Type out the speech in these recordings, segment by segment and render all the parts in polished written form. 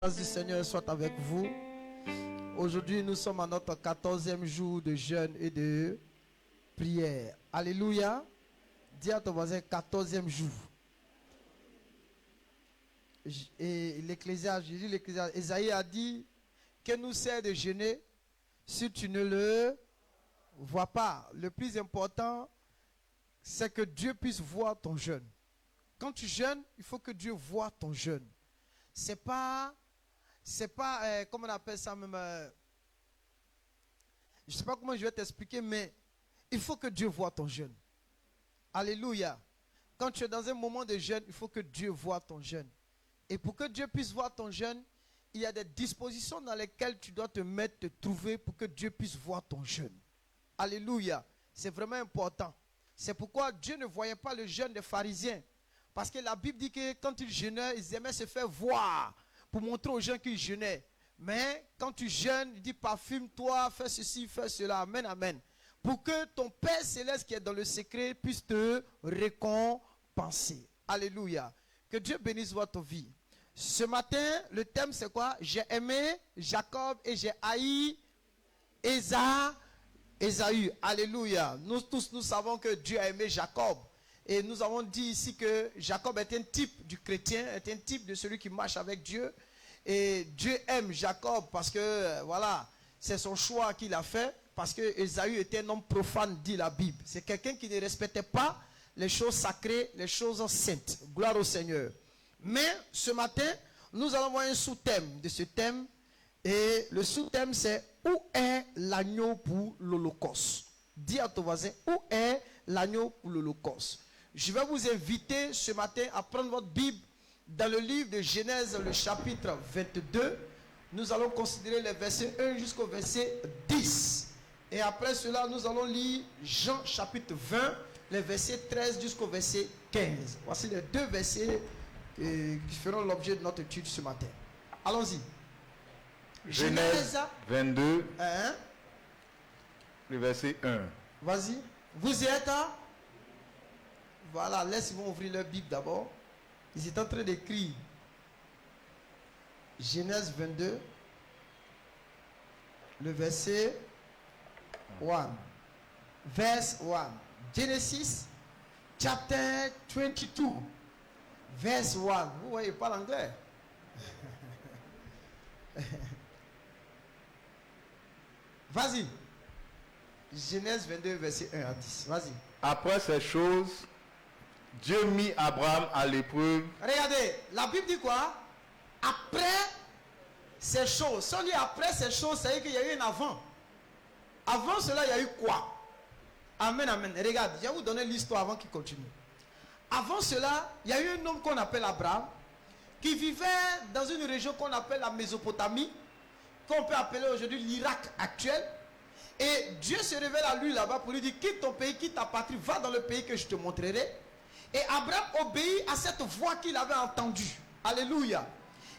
grâce du Seigneur soit avec vous. Aujourd'hui, nous sommes à notre 14e jour de jeûne et de prière. Alléluia. Dis à ton voisin 14e jour. Et l'Ecclésiaste, j'ai lu l'Ecclésiaste, Esaïe a dit que nous sert de jeûner si tu ne le vois pas. Le plus important, c'est que Dieu puisse voir ton jeûne. Quand tu jeûnes, il faut que Dieu voie ton jeûne. C'est pas comment on appelle ça même, je ne sais pas comment je vais t'expliquer, mais il faut que Dieu voie ton jeûne. Alléluia. Quand tu es dans un moment de jeûne, il faut que Dieu voie ton jeûne. Et pour que Dieu puisse voir ton jeûne, il y a des dispositions dans lesquelles tu dois te mettre, te trouver pour que Dieu puisse voir ton jeûne. Alléluia. C'est vraiment important. C'est pourquoi Dieu ne voyait pas le jeûne des pharisiens. Parce que la Bible dit que quand ils jeûnaient, ils aimaient se faire voir pour montrer aux gens qu'ils jeûnaient. Mais quand tu jeûnes, il dit parfume-toi, fais ceci, fais cela. Amen, amen. Pour que ton Père Céleste qui est dans le secret puisse te récompenser. Alléluia. Que Dieu bénisse votre vie. Ce matin, le thème c'est quoi? J'ai aimé Jacob et j'ai haï Ésaü. Alléluia. Nous tous, nous savons que Dieu a aimé Jacob. Et nous avons dit ici que Jacob est un type du chrétien, est un type de celui qui marche avec Dieu. Et Dieu aime Jacob parce que, voilà, c'est son choix qu'il a fait. Parce que Ésaü était un homme profane, dit la Bible. C'est quelqu'un qui ne respectait pas les choses sacrées, les choses saintes. Gloire au Seigneur. Mais ce matin, nous allons voir un sous-thème de ce thème. Et le sous-thème, c'est où est l'agneau pour l'Holocauste? Dis à ton voisin, où est l'agneau pour l'Holocauste? Je vais vous inviter ce matin à prendre votre Bible dans le livre de Genèse, le chapitre 22. Nous allons considérer les versets 1 jusqu'au verset 10. Et après cela, nous allons lire Jean chapitre 20, les versets 13 jusqu'au verset 15. Voici les deux versets qui feront l'objet de notre étude ce matin. Allons-y. Genèse 22, le verset 1. Vas-y. Vous y êtes, hein? Voilà, laisse-moi ouvrir leur Bible d'abord. Ils étaient en train d'écrire. Genèse 22, le verset 1. Verse 1. Genesis, chapter 22, verse 1. Vous voyez pas l'anglais? Vas-y. Genèse 22, verset 1 à 10. Vas-y. Après ces choses, Dieu mit Abraham à l'épreuve. Regardez, la Bible dit quoi? Après ces choses. Si on dit après ces choses, ça veut dire qu'il y a eu un avant. Avant cela, il y a eu quoi? Amen, amen. Regarde, je vais vous donner l'histoire avant qu'il continue. Avant cela, il y a eu un homme qu'on appelle Abraham, qui vivait dans une région qu'on appelle la Mésopotamie, qu'on peut appeler aujourd'hui l'Irak actuel. Et Dieu se révèle à lui là-bas pour lui dire, quitte ton pays, quitte ta patrie, va dans le pays que je te montrerai. Et Abraham obéit à cette voix qu'il avait entendue. Alléluia.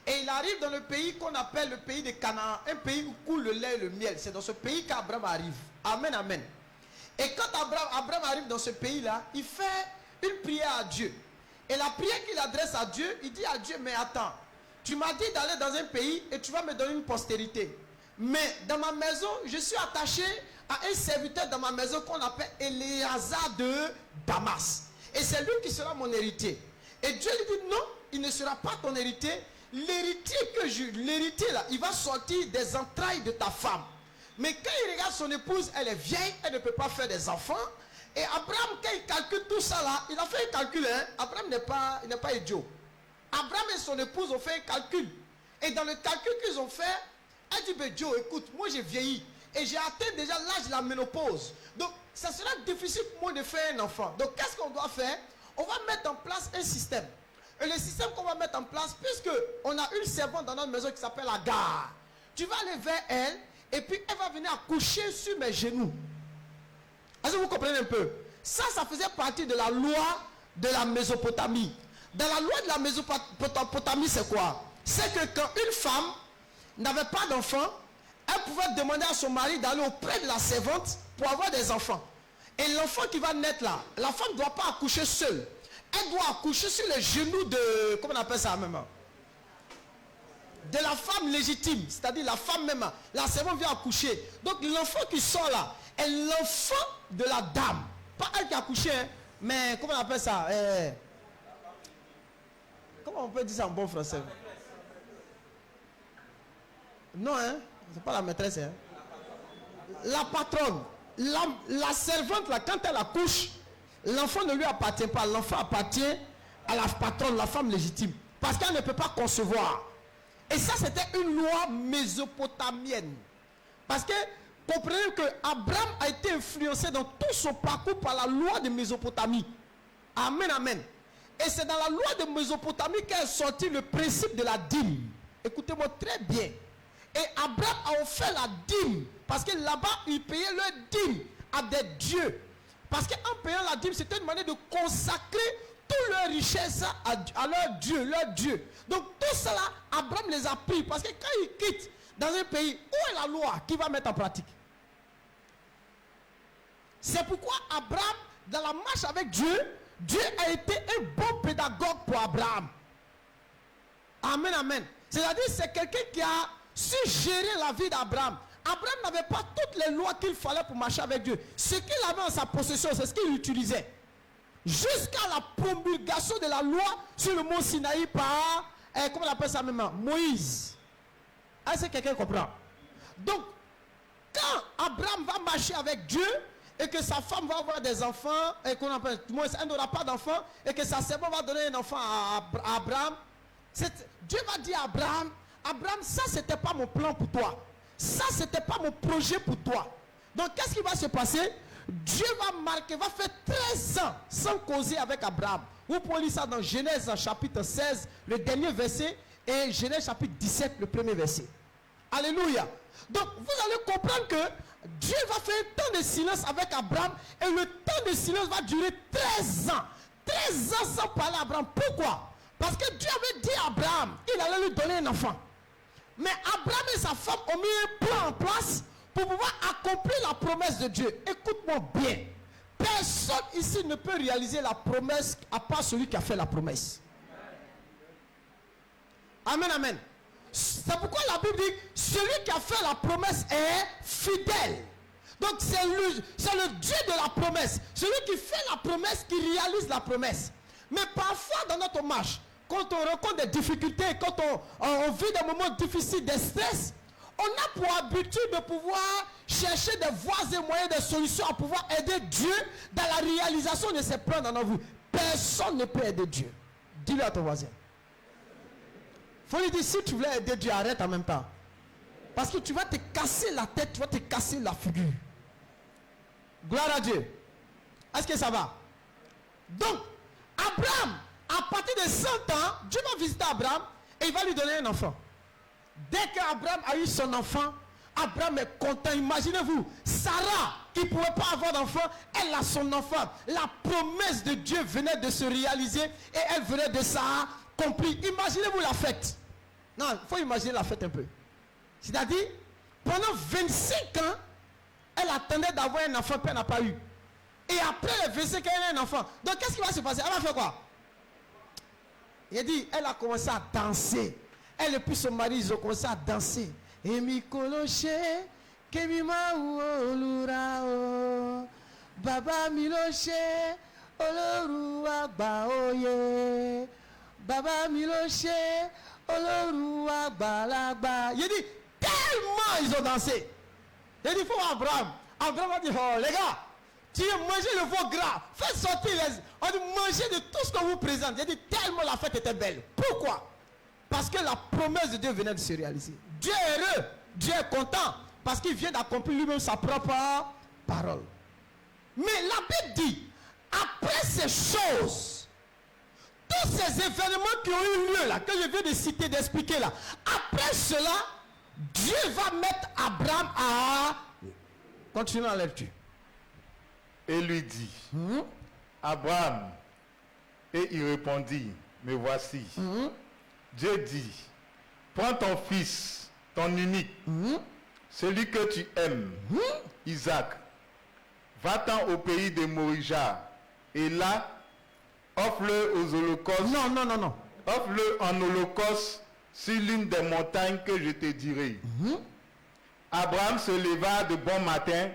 Et il arrive dans le pays qu'on appelle le pays de Canaan, un pays où coule le lait et le miel. C'est dans ce pays qu'Abraham arrive. Amen, amen. Et quand Abraham arrive dans ce pays-là, il fait une prière à Dieu. Et la prière qu'il adresse à Dieu, il dit à Dieu, mais attends, tu m'as dit d'aller dans un pays et tu vas me donner une postérité. Mais dans ma maison, je suis attaché à un serviteur dans ma maison qu'on appelle Éléazar de Damas. Et c'est lui qui sera mon héritier. Et Dieu lui dit non, il ne sera pas ton héritier. L'héritier là, il va sortir des entrailles de ta femme. Mais quand il regarde son épouse, elle est vieille, elle ne peut pas faire des enfants. Et Abraham, quand il calcule tout ça là, il a fait un calcul. Hein? Abraham n'est pas idiot. Abraham et son épouse ont fait un calcul. Et dans le calcul qu'ils ont fait, elle dit, ben Joe, écoute, moi j'ai vieilli. Et j'ai atteint déjà l'âge de la ménopause. Donc, ça sera difficile pour moi de faire un enfant. Donc, qu'est-ce qu'on doit faire? On va mettre en place un système. Et le système qu'on va mettre en place, puisque on a une servante dans notre maison qui s'appelle Agar. Tu vas aller vers elle, et puis elle va venir accoucher sur mes genoux. Est-ce que vous comprenez un peu? Ça faisait partie de la loi de la Mésopotamie. Dans la loi de la Mésopotamie, c'est quoi? C'est que quand une femme n'avait pas d'enfant, elle pouvait demander à son mari d'aller auprès de la servante pour avoir des enfants. Et l'enfant qui va naître là, la femme ne doit pas accoucher seule. Elle doit accoucher sur les genoux de... Comment on appelle ça même? de la femme légitime, c'est-à-dire la femme même, la servante vient accoucher. Donc l'enfant qui sort là est l'enfant de la dame. Pas elle qui a accouché, hein, mais comment on appelle ça? Comment on peut dire ça en bon français? Non, hein? C'est pas la maîtresse, hein? La patronne. La servante, là, quand elle accouche, l'enfant ne lui appartient pas. L'enfant appartient à la patronne, la femme légitime. Parce qu'elle ne peut pas concevoir. Et ça, c'était une loi mésopotamienne. Parce que, comprenez que Abraham a été influencé dans tout son parcours par la loi de Mésopotamie. Amen, amen. Et c'est dans la loi de Mésopotamie qu'est sorti le principe de la dîme. Écoutez-moi très bien. Et Abraham a offert la dîme. Parce que là-bas, ils payaient leur dîme à des dieux. Parce qu'en payant la dîme, c'était une manière de consacrer toute leur richesse à leur Dieu, Donc tout cela, Abraham les a pris. Parce que quand ils quittent dans un pays, où est la loi qui va mettre en pratique? C'est pourquoi Abraham, dans la marche avec Dieu, Dieu a été un bon pédagogue pour Abraham. Amen, amen. C'est-à-dire c'est quelqu'un qui a su gérer la vie d'Abraham. Abraham n'avait pas toutes les lois qu'il fallait pour marcher avec Dieu. Ce qu'il avait en sa possession, c'est ce qu'il utilisait. Jusqu'à la promulgation de la loi sur le mont Sinaï par, comment on appelle ça maintenant? Moïse. Est-ce que quelqu'un comprend? Donc, quand Abraham va marcher avec Dieu, et que sa femme va avoir des enfants, et qu'on appelle, elle n'aura pas d'enfants, et que sa servante va donner un enfant à Abraham, Dieu va dire à Abraham, Abraham, ça c'était pas mon plan pour toi. Ça c'était pas mon projet pour toi. Donc qu'est-ce qui va se passer? Dieu va faire 13 ans sans causer avec Abraham. Vous pouvez lire ça dans Genèse chapitre 16, le dernier verset, et Genèse chapitre 17, le premier verset. Alléluia. Donc vous allez comprendre que Dieu va faire un temps de silence avec Abraham, et le temps de silence va durer 13 ans. 13 ans sans parler à Abraham. Pourquoi? Parce que Dieu avait dit à Abraham, il allait lui donner un enfant. Mais Abraham et sa femme ont mis un plan en place pour pouvoir accomplir la promesse de Dieu. Écoute-moi bien. Personne ici ne peut réaliser la promesse à part celui qui a fait la promesse. Amen, amen. C'est pourquoi la Bible dit, celui qui a fait la promesse est fidèle. Donc c'est le Dieu de la promesse. Celui qui fait la promesse, qui réalise la promesse. Mais parfois dans notre marche, quand on rencontre des difficultés, quand on vit des moments difficiles, des stress, on a pour habitude de pouvoir chercher des voies et moyens, des solutions à pouvoir aider Dieu dans la réalisation de ses plans dans nos vies. Personne ne peut aider Dieu. Dis-le à ton voisin. Il faut lui dire, si tu voulais aider Dieu, arrête en même temps. Parce que tu vas te casser la tête, tu vas te casser la figure. Gloire à Dieu. Est-ce que ça va? Donc, Abraham, à partir de 100 ans, Dieu va visiter Abraham et il va lui donner un enfant. Dès qu'Abraham a eu son enfant, Abraham est content. Imaginez-vous, Sarah, qui ne pouvait pas avoir d'enfant, elle a son enfant. La promesse de Dieu venait de se réaliser et elle venait de s'accomplir. Imaginez-vous la fête. Non, il faut imaginer la fête un peu. C'est-à-dire, pendant 25 ans, elle attendait d'avoir un enfant, puis elle n'a pas eu. Et après les 25 ans, elle a un enfant. Donc, qu'est-ce qui va se passer? Elle va faire quoi? Il dit, elle a commencé à danser. Elle et puis son mari, ils ont commencé à danser. Et mi koloche, kemima olurao, baba miloche, oloru agba oye, baba miloche, oloru agba lagba. Il dit, tellement ils ont dansé. Il dit, il faut Abraham. Abraham a dit, oh les gars, tu mangez le veau gras, faites sortir on dit mangez de tout ce qu'on vous présente. Il dit, tellement la fête était belle. Pourquoi? Parce que la promesse de Dieu venait de se réaliser. Dieu est heureux, Dieu est content, parce qu'il vient d'accomplir lui-même sa propre parole. Mais la Bible dit, après ces choses, tous ces événements qui ont eu lieu là, que je viens de citer, d'expliquer là, après cela, Dieu va mettre Abraham à... Continuons à la lecture. Et lui dit, Abraham, et il répondit, me voici. Dieu dit, prends ton fils, ton unique, celui que tu aimes, Isaac, va-t'en au pays de Morija, et là, offre-le aux holocaustes. Non. Offre-le en holocauste sur l'une des montagnes que je te dirai. Abraham se leva de bon matin,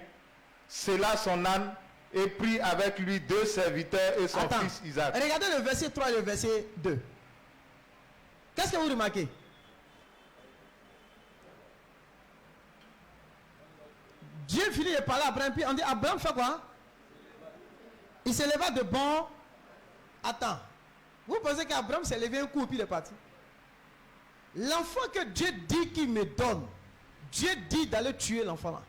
sella son âne et prit avec lui 2 serviteurs et son Attends. fils Isaac. Regardez le verset 3 et le verset 2. Qu'est-ce que vous remarquez? Dieu finit de parler à Abraham, puis on dit Abraham fait quoi? Il se leva de bon. Attends. Vous pensez qu'Abraham s'est levé un coup puis il est parti? L'enfant que Dieu dit qu'il me donne, Dieu dit d'aller tuer l'enfant là.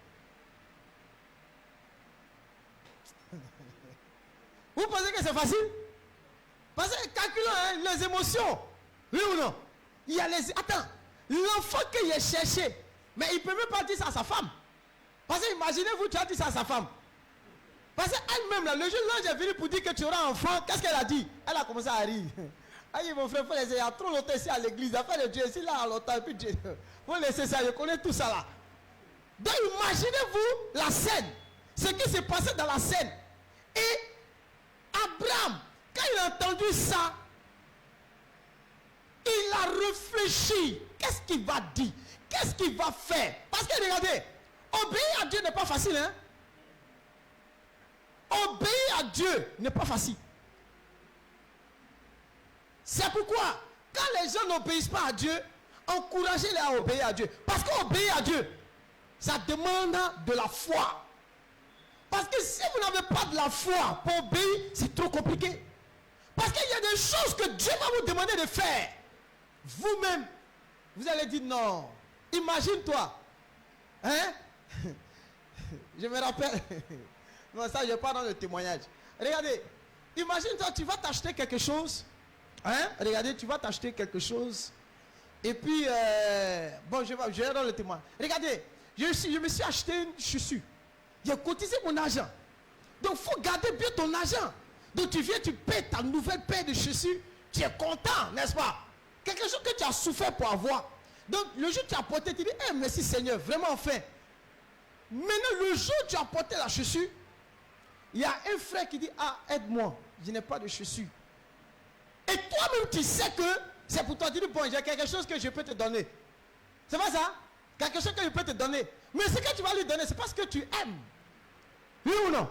Vous pensez que c'est facile? Parce que calculons hein, les émotions. Oui ou non? Il y a les... Attends. L'enfant qu'il a cherché, mais il ne peut même pas dire ça à sa femme. Parce que imaginez-vous, tu as dit ça à sa femme. Parce qu'elle-même, là, le jour où l'ange est venu pour dire que tu auras un enfant, qu'est-ce qu'elle a dit? Elle a commencé à rire. Elle dit, mon frère, il faut laisser, il y a trop longtemps ici à l'église, affaire de Dieu, ici là, longtemps, et puis Dieu, il faut laisser ça, je connais tout ça là. Donc imaginez-vous la scène, ce qui s'est passé dans la scène. Et Abraham, quand il a entendu ça, il a réfléchi. Qu'est-ce qu'il va dire? Qu'est-ce qu'il va faire? Parce que regardez, obéir à Dieu n'est pas facile, hein? Obéir à Dieu n'est pas facile. C'est pourquoi, quand les gens n'obéissent pas à Dieu, encouragez-les à obéir à Dieu. Parce qu'obéir à Dieu, ça demande de la foi. Parce que si vous n'avez pas de la foi pour obéir, c'est trop compliqué. Parce qu'il y a des choses que Dieu va vous demander de faire. Vous-même, vous allez dire non. Imagine-toi. Hein? Je me rappelle. Non, ça, je parle dans le témoignage. Regardez. Imagine-toi, tu vas t'acheter quelque chose. Hein? Regardez, tu vas t'acheter quelque chose. Et puis, bon, je vais dans le témoin. Regardez, je me suis acheté une chaussure. J'ai cotisé mon argent. Donc, il faut garder bien ton argent. Donc, tu viens, tu paies ta nouvelle paire de chaussures. Tu es content, n'est-ce pas? Quelque chose que tu as souffert pour avoir. Donc, le jour où tu as porté, tu dis, hey, merci Seigneur, vraiment enfin. Maintenant, le jour où tu as porté la chaussure, il y a un frère qui dit, ah, aide-moi, je n'ai pas de chaussures. Et toi-même, tu sais que c'est pour toi. Tu dis, bon, j'ai quelque chose que je peux te donner. C'est pas ça? Quelque chose que je peux te donner. Mais ce que tu vas lui donner, c'est parce que tu aimes. Oui ou non?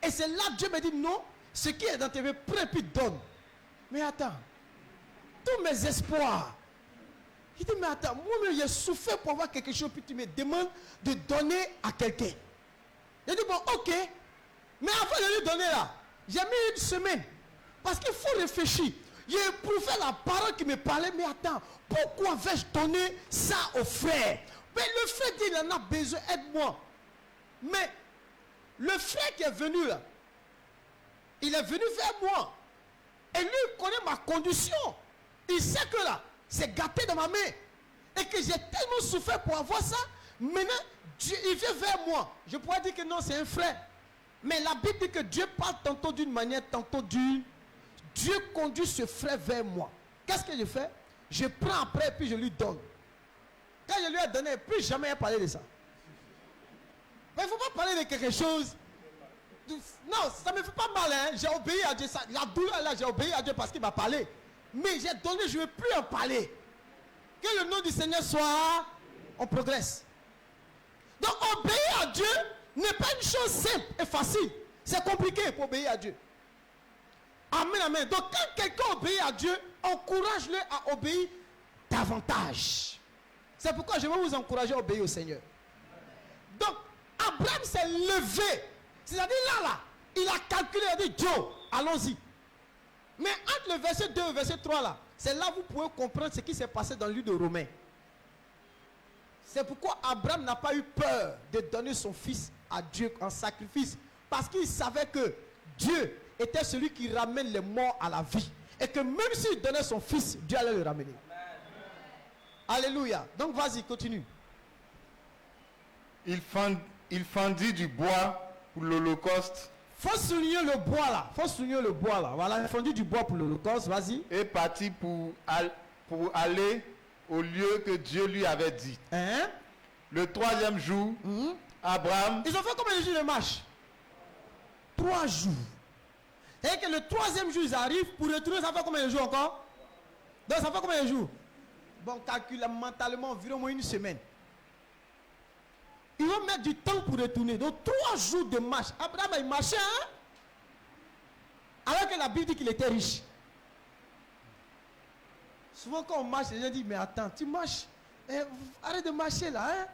Et c'est là que Dieu me dit, non, ce qui est dans tes mains, prends puis donne. Mais attends, tous mes espoirs. Il dit, mais attends, moi-même, j'ai souffert pour avoir quelque chose, puis tu me demandes de donner à quelqu'un. Il dit, bon, ok. Mais avant de lui donner là, j'ai mis une semaine. Parce qu'il faut réfléchir. J'ai éprouvé la parole qui me parlait, mais attends, pourquoi vais-je donner ça au frère? Mais le frère dit, il en a besoin, aide-moi. Mais le frère qui est venu là, il est venu vers moi. Et lui, il connaît ma condition. Il sait que là, c'est gâté dans ma main. Et que j'ai tellement souffert pour avoir ça. Maintenant, Dieu, il vient vers moi. Je pourrais dire que non, c'est un frère. Mais la Bible dit que Dieu parle tantôt d'une manière, tantôt d'une. Dieu conduit ce frère vers moi. Qu'est-ce que je fais? Je prends après et puis je lui donne. Quand je lui ai donné, plus jamais il a parlé de ça. Mais il ne faut pas parler de quelque chose. Non, ça ne me fait pas mal. Hein? J'ai obéi à Dieu. La douleur là, j'ai obéi à Dieu parce qu'il m'a parlé. Mais j'ai donné, je ne veux plus en parler. Que le nom du Seigneur soit, on progresse. Donc obéir à Dieu n'est pas une chose simple et facile. C'est compliqué pour obéir à Dieu. Amen, amen. Donc quand quelqu'un obéit à Dieu, encourage-le à obéir davantage. C'est pourquoi je vais vous encourager à obéir au Seigneur. Donc, Abraham s'est levé. C'est-à-dire là, il a calculé, il a dit, Dieu, allons-y. Mais entre le verset 2 et le verset 3 là, c'est là que vous pouvez comprendre ce qui s'est passé dans le livre de Romains. C'est pourquoi Abraham n'a pas eu peur de donner son fils à Dieu en sacrifice. Parce qu'il savait que Dieu était celui qui ramène les morts à la vie. Et que même s'il donnait son fils, Dieu allait le ramener. Amen. Alléluia. Donc vas-y, continue. Il fendit du bois pour l'Holocauste. Faut souligner le bois là. Faut souligner le bois là. Voilà, il fendit du bois pour l'Holocauste. Vas-y. Et partit pour aller au lieu que Dieu lui avait dit. Hein? Le 3e jour, Abraham... Ils ont fait combien de jours de marche? 3 jours. Et que le 3e jour, ils arrivent pour retourner, ça fait combien de jours encore? Donc ça fait combien de jours? Bon, calcule mentalement environ une semaine. Ils vont mettre du temps pour retourner. Donc 3 jours de marche. Abraham, il marchait, hein? Alors que la Bible dit qu'il était riche. Souvent quand on marche, les gens disent, mais attends, tu marches. Arrête de marcher là, hein?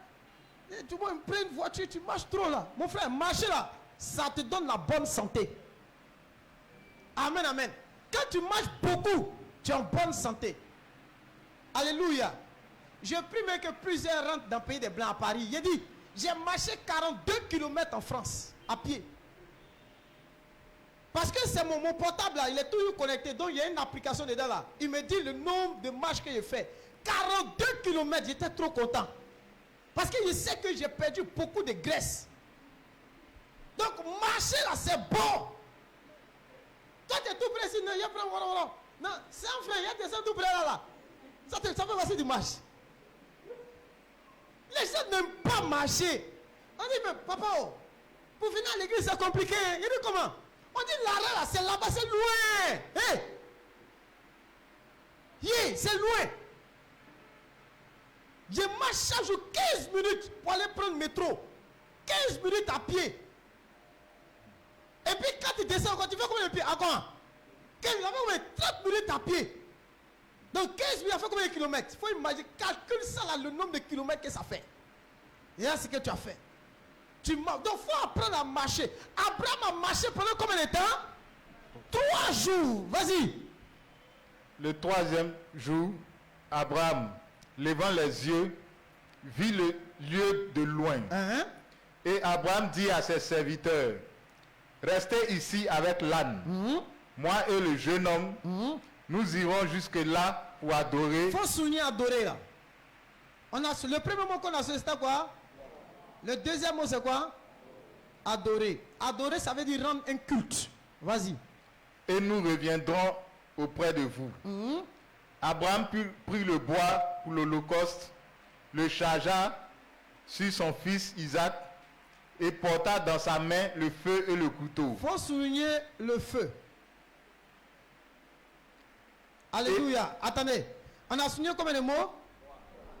Tu vois, prends une voiture, tu marches trop là. Mon frère, marcher là, ça te donne la bonne santé. Amen, amen. Quand tu marches beaucoup, tu es en bonne santé. Alléluia. Je prie même que plusieurs rentrent dans le pays des Blancs à Paris. Il dit, j'ai marché 42 km en France, à pied. Parce que c'est mon portable là, il est toujours connecté. Donc il y a une application dedans là. Il me dit le nombre de marches que j'ai fait. 42 km, j'étais trop content. Parce que je sais que j'ai perdu beaucoup de graisse. Donc marcher là, c'est bon. Toi tu es tout près ici, non, il y a plein de... Non, c'est un frère, il y a des gens tout près là. Ça fait passer du marche. Les gens n'aiment pas marcher. On dit, mais papa, oh, pour venir à l'église, c'est compliqué. Il dit comment? On dit l'arrêt là, c'est là-bas, c'est loin. Hey! Yeah, c'est loin. Je marche chaque jour 15 minutes pour aller prendre le métro. 15 minutes à pied. Et puis quand tu descends encore, tu fais combien de pieds? Encore 15 minutes, 30 minutes à pied. Donc 15 minutes, ça fait combien de kilomètres? Il faut imaginer, calcule ça là, le nombre de kilomètres que ça fait. Et là, c'est ce que tu as fait. Tu marches. Donc il faut apprendre à marcher. Abraham a marché pendant combien de temps? 3 jours. Vas-y. Le 3e jour, Abraham, levant les yeux, vit le lieu de loin. Et Abraham dit à ses serviteurs, restez ici avec l'âne. Moi et le jeune homme, nous irons jusque là pour adorer. Il faut souligner adorer là. Le premier mot qu'on a souligné, c'était quoi? Le deuxième mot, c'est quoi? Adorer. Adorer, ça veut dire rendre un culte. Vas-y. Et nous reviendrons auprès de vous. Abraham prit le bois pour l'holocauste, le chargea sur son fils Isaac et porta dans sa main le feu et le couteau. Il faut souligner le feu. Alléluia. Attendez. On a souligné combien de mots?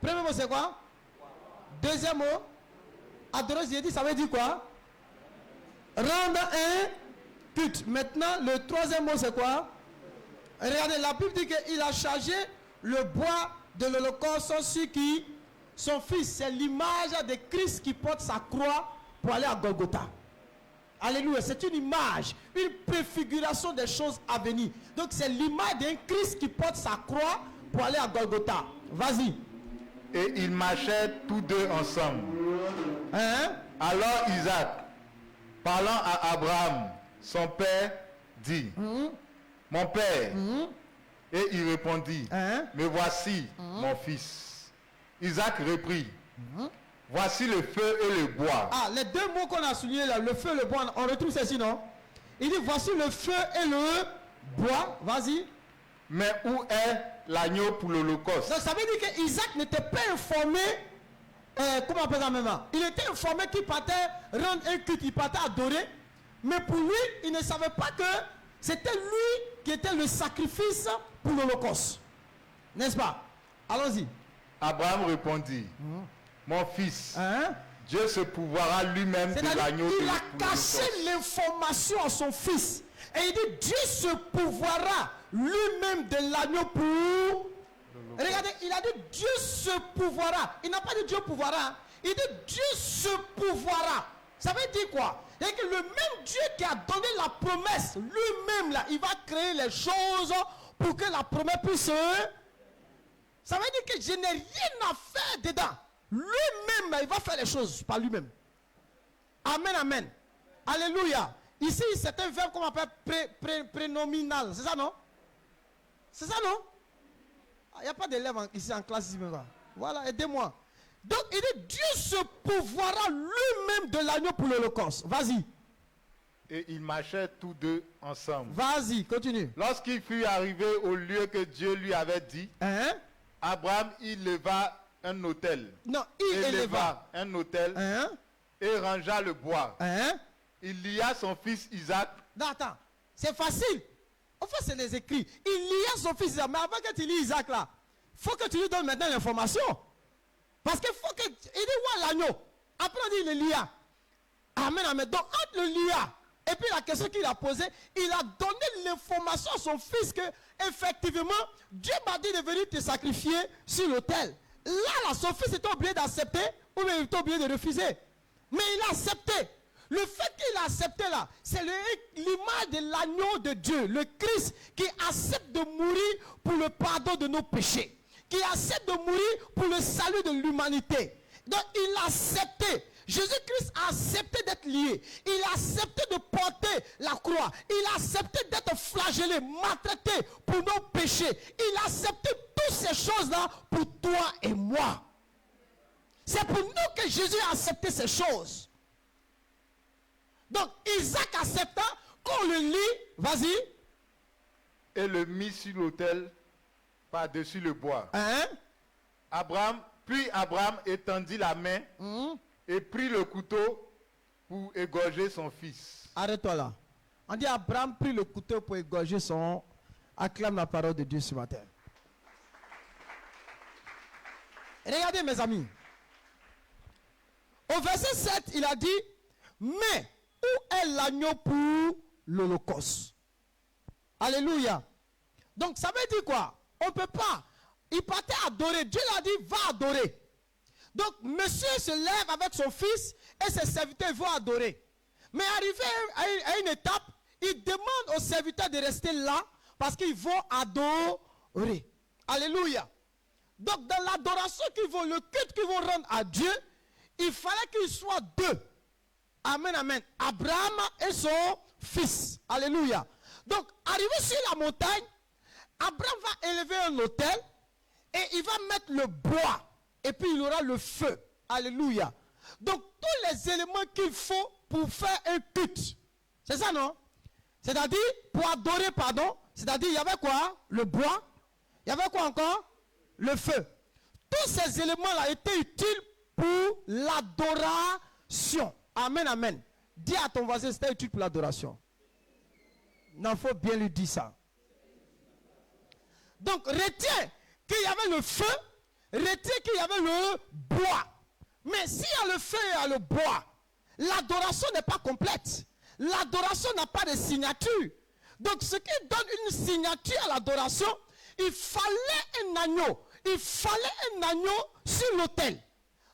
Premier mot, c'est quoi? Deuxième mot? Adorer, j'ai dit, ça veut dire quoi? Rendre un culte. Maintenant, le troisième mot, c'est quoi? Regardez, la Bible dit qu'il a chargé le bois de l'Holocauste sur qui? Son fils. C'est l'image de Christ qui porte sa croix pour aller à Golgotha. Alléluia. C'est une image, une préfiguration des choses à venir. Donc, c'est l'image d'un Christ qui porte sa croix pour aller à Golgotha. Vas-y. Et ils marchaient tous deux ensemble. Alors Isaac, parlant à Abraham, son père, dit, mon père. Et il répondit, me voici, mon fils. Isaac reprit, voici le feu et le bois. Ah, les deux mots qu'on a soulignés là, le feu et le bois, on retrouve ceci, non? Il dit, voici le feu et le bois. Vas-y. Mais où est l'agneau pour l'holocauste? Donc ça veut dire qu'Isaac n'était pas informé, comment on appelle ça maintenant? Il était informé qu'il partait rendre un culte, il partait adorer. Mais pour lui, il ne savait pas que c'était lui qui était le sacrifice pour l'holocauste. N'est-ce pas? Allons-y. Abraham répondit, mon fils, Dieu se pourvoira lui-même de l'agneau. Il a caché l'information à son fils. Et il dit, Dieu se pourvoira lui-même de l'agneau pour... Regardez, il a dit Dieu se pourvoira. Il n'a pas dit Dieu pourvoira. Il dit Dieu se pourvoira. Ça veut dire quoi? C'est que le même Dieu qui a donné la promesse, lui-même là, il va créer les choses pour que la promesse puisse... Ça veut dire que je n'ai rien à faire dedans. Lui-même, il va faire les choses par lui-même. Amen, amen. Alléluia. Ici, c'est un verbe qu'on appelle prénominal. C'est ça, non? C'est ça, non? Il n'y a pas d'élèves ici en classe. Ici, voilà, aidez-moi. Donc, il dit, Dieu se pourvoira lui-même de l'agneau pour l'holocauste. Vas-y. Et ils marchaient tous deux ensemble. Vas-y, continue. Lorsqu'il fut arrivé au lieu que Dieu lui avait dit, Abraham, il leva un autel. Non, il éleva un autel et rangea le bois. Il lia son fils Isaac. Non, attends, c'est facile. En fait, c'est les écrits. Il lia son fils Isaac. Mais avant que tu lis Isaac là, faut que tu lui donnes maintenant l'information. Parce qu'il faut que... Il dit, ouais, l'agneau. Après, on dit, le lia. Amen, amen. Donc, entre le lia et puis la question qu'il a posée, il a donné l'information à son fils que, effectivement, Dieu m'a dit de venir te sacrifier sur l'autel. Là, son fils était obligé d'accepter ou bien il était obligé de refuser. Mais il a accepté. Le fait qu'il a accepté là, c'est l'image de l'agneau de Dieu, le Christ qui accepte de mourir pour le pardon de nos péchés, qui accepte de mourir pour le salut de l'humanité. Donc il a accepté. Jésus-Christ a accepté d'être lié. Il a accepté de porter la croix. Il a accepté d'être flagellé, maltraité pour nos péchés. Il a accepté toutes ces choses-là pour toi et moi. C'est pour nous que Jésus a accepté ces choses. Donc, Isaac accepta, qu'on le lit, vas-y. Et le mit sur l'autel par-dessus le bois. Hein? Puis Abraham étendit la main et prit le couteau pour égorger son fils. Arrête-toi là. On dit Abraham prit le couteau pour égorger son... Acclame la parole de Dieu ce matin. Regardez mes amis. Au verset 7, il a dit, mais où est l'agneau pour l'holocauste? Alléluia. Donc ça veut dire quoi? On ne peut pas. Il partait adorer. Dieu l'a dit, va adorer. Donc monsieur se lève avec son fils et ses serviteurs vont adorer. Mais arrivé à une étape, il demande aux serviteurs de rester là parce qu'ils vont adorer. Alléluia. Donc dans l'adoration qu'ils vont, le culte qu'ils vont rendre à Dieu, il fallait qu'il soit deux. Amen, amen. Abraham et son fils. Alléluia. Donc, arrivé sur la montagne, Abraham va élever un autel et il va mettre le bois. Et puis, il aura le feu. Alléluia. Donc, tous les éléments qu'il faut pour faire un culte. C'est ça, non? C'est-à-dire, pour adorer, pardon. C'est-à-dire, il y avait quoi? Le bois. Il y avait quoi encore? Le feu. Tous ces éléments-là étaient utiles pour l'adoration. Amen, amen. Dis à ton voisin, c'était utile pour l'adoration. Non, il faut bien lui dire ça. Donc, retiens qu'il y avait le feu, retiens qu'il y avait le bois. Mais s'il y a le feu et il y a le bois, l'adoration n'est pas complète. L'adoration n'a pas de signature. Donc, ce qui donne une signature à l'adoration, il fallait un agneau. Il fallait un agneau sur l'autel.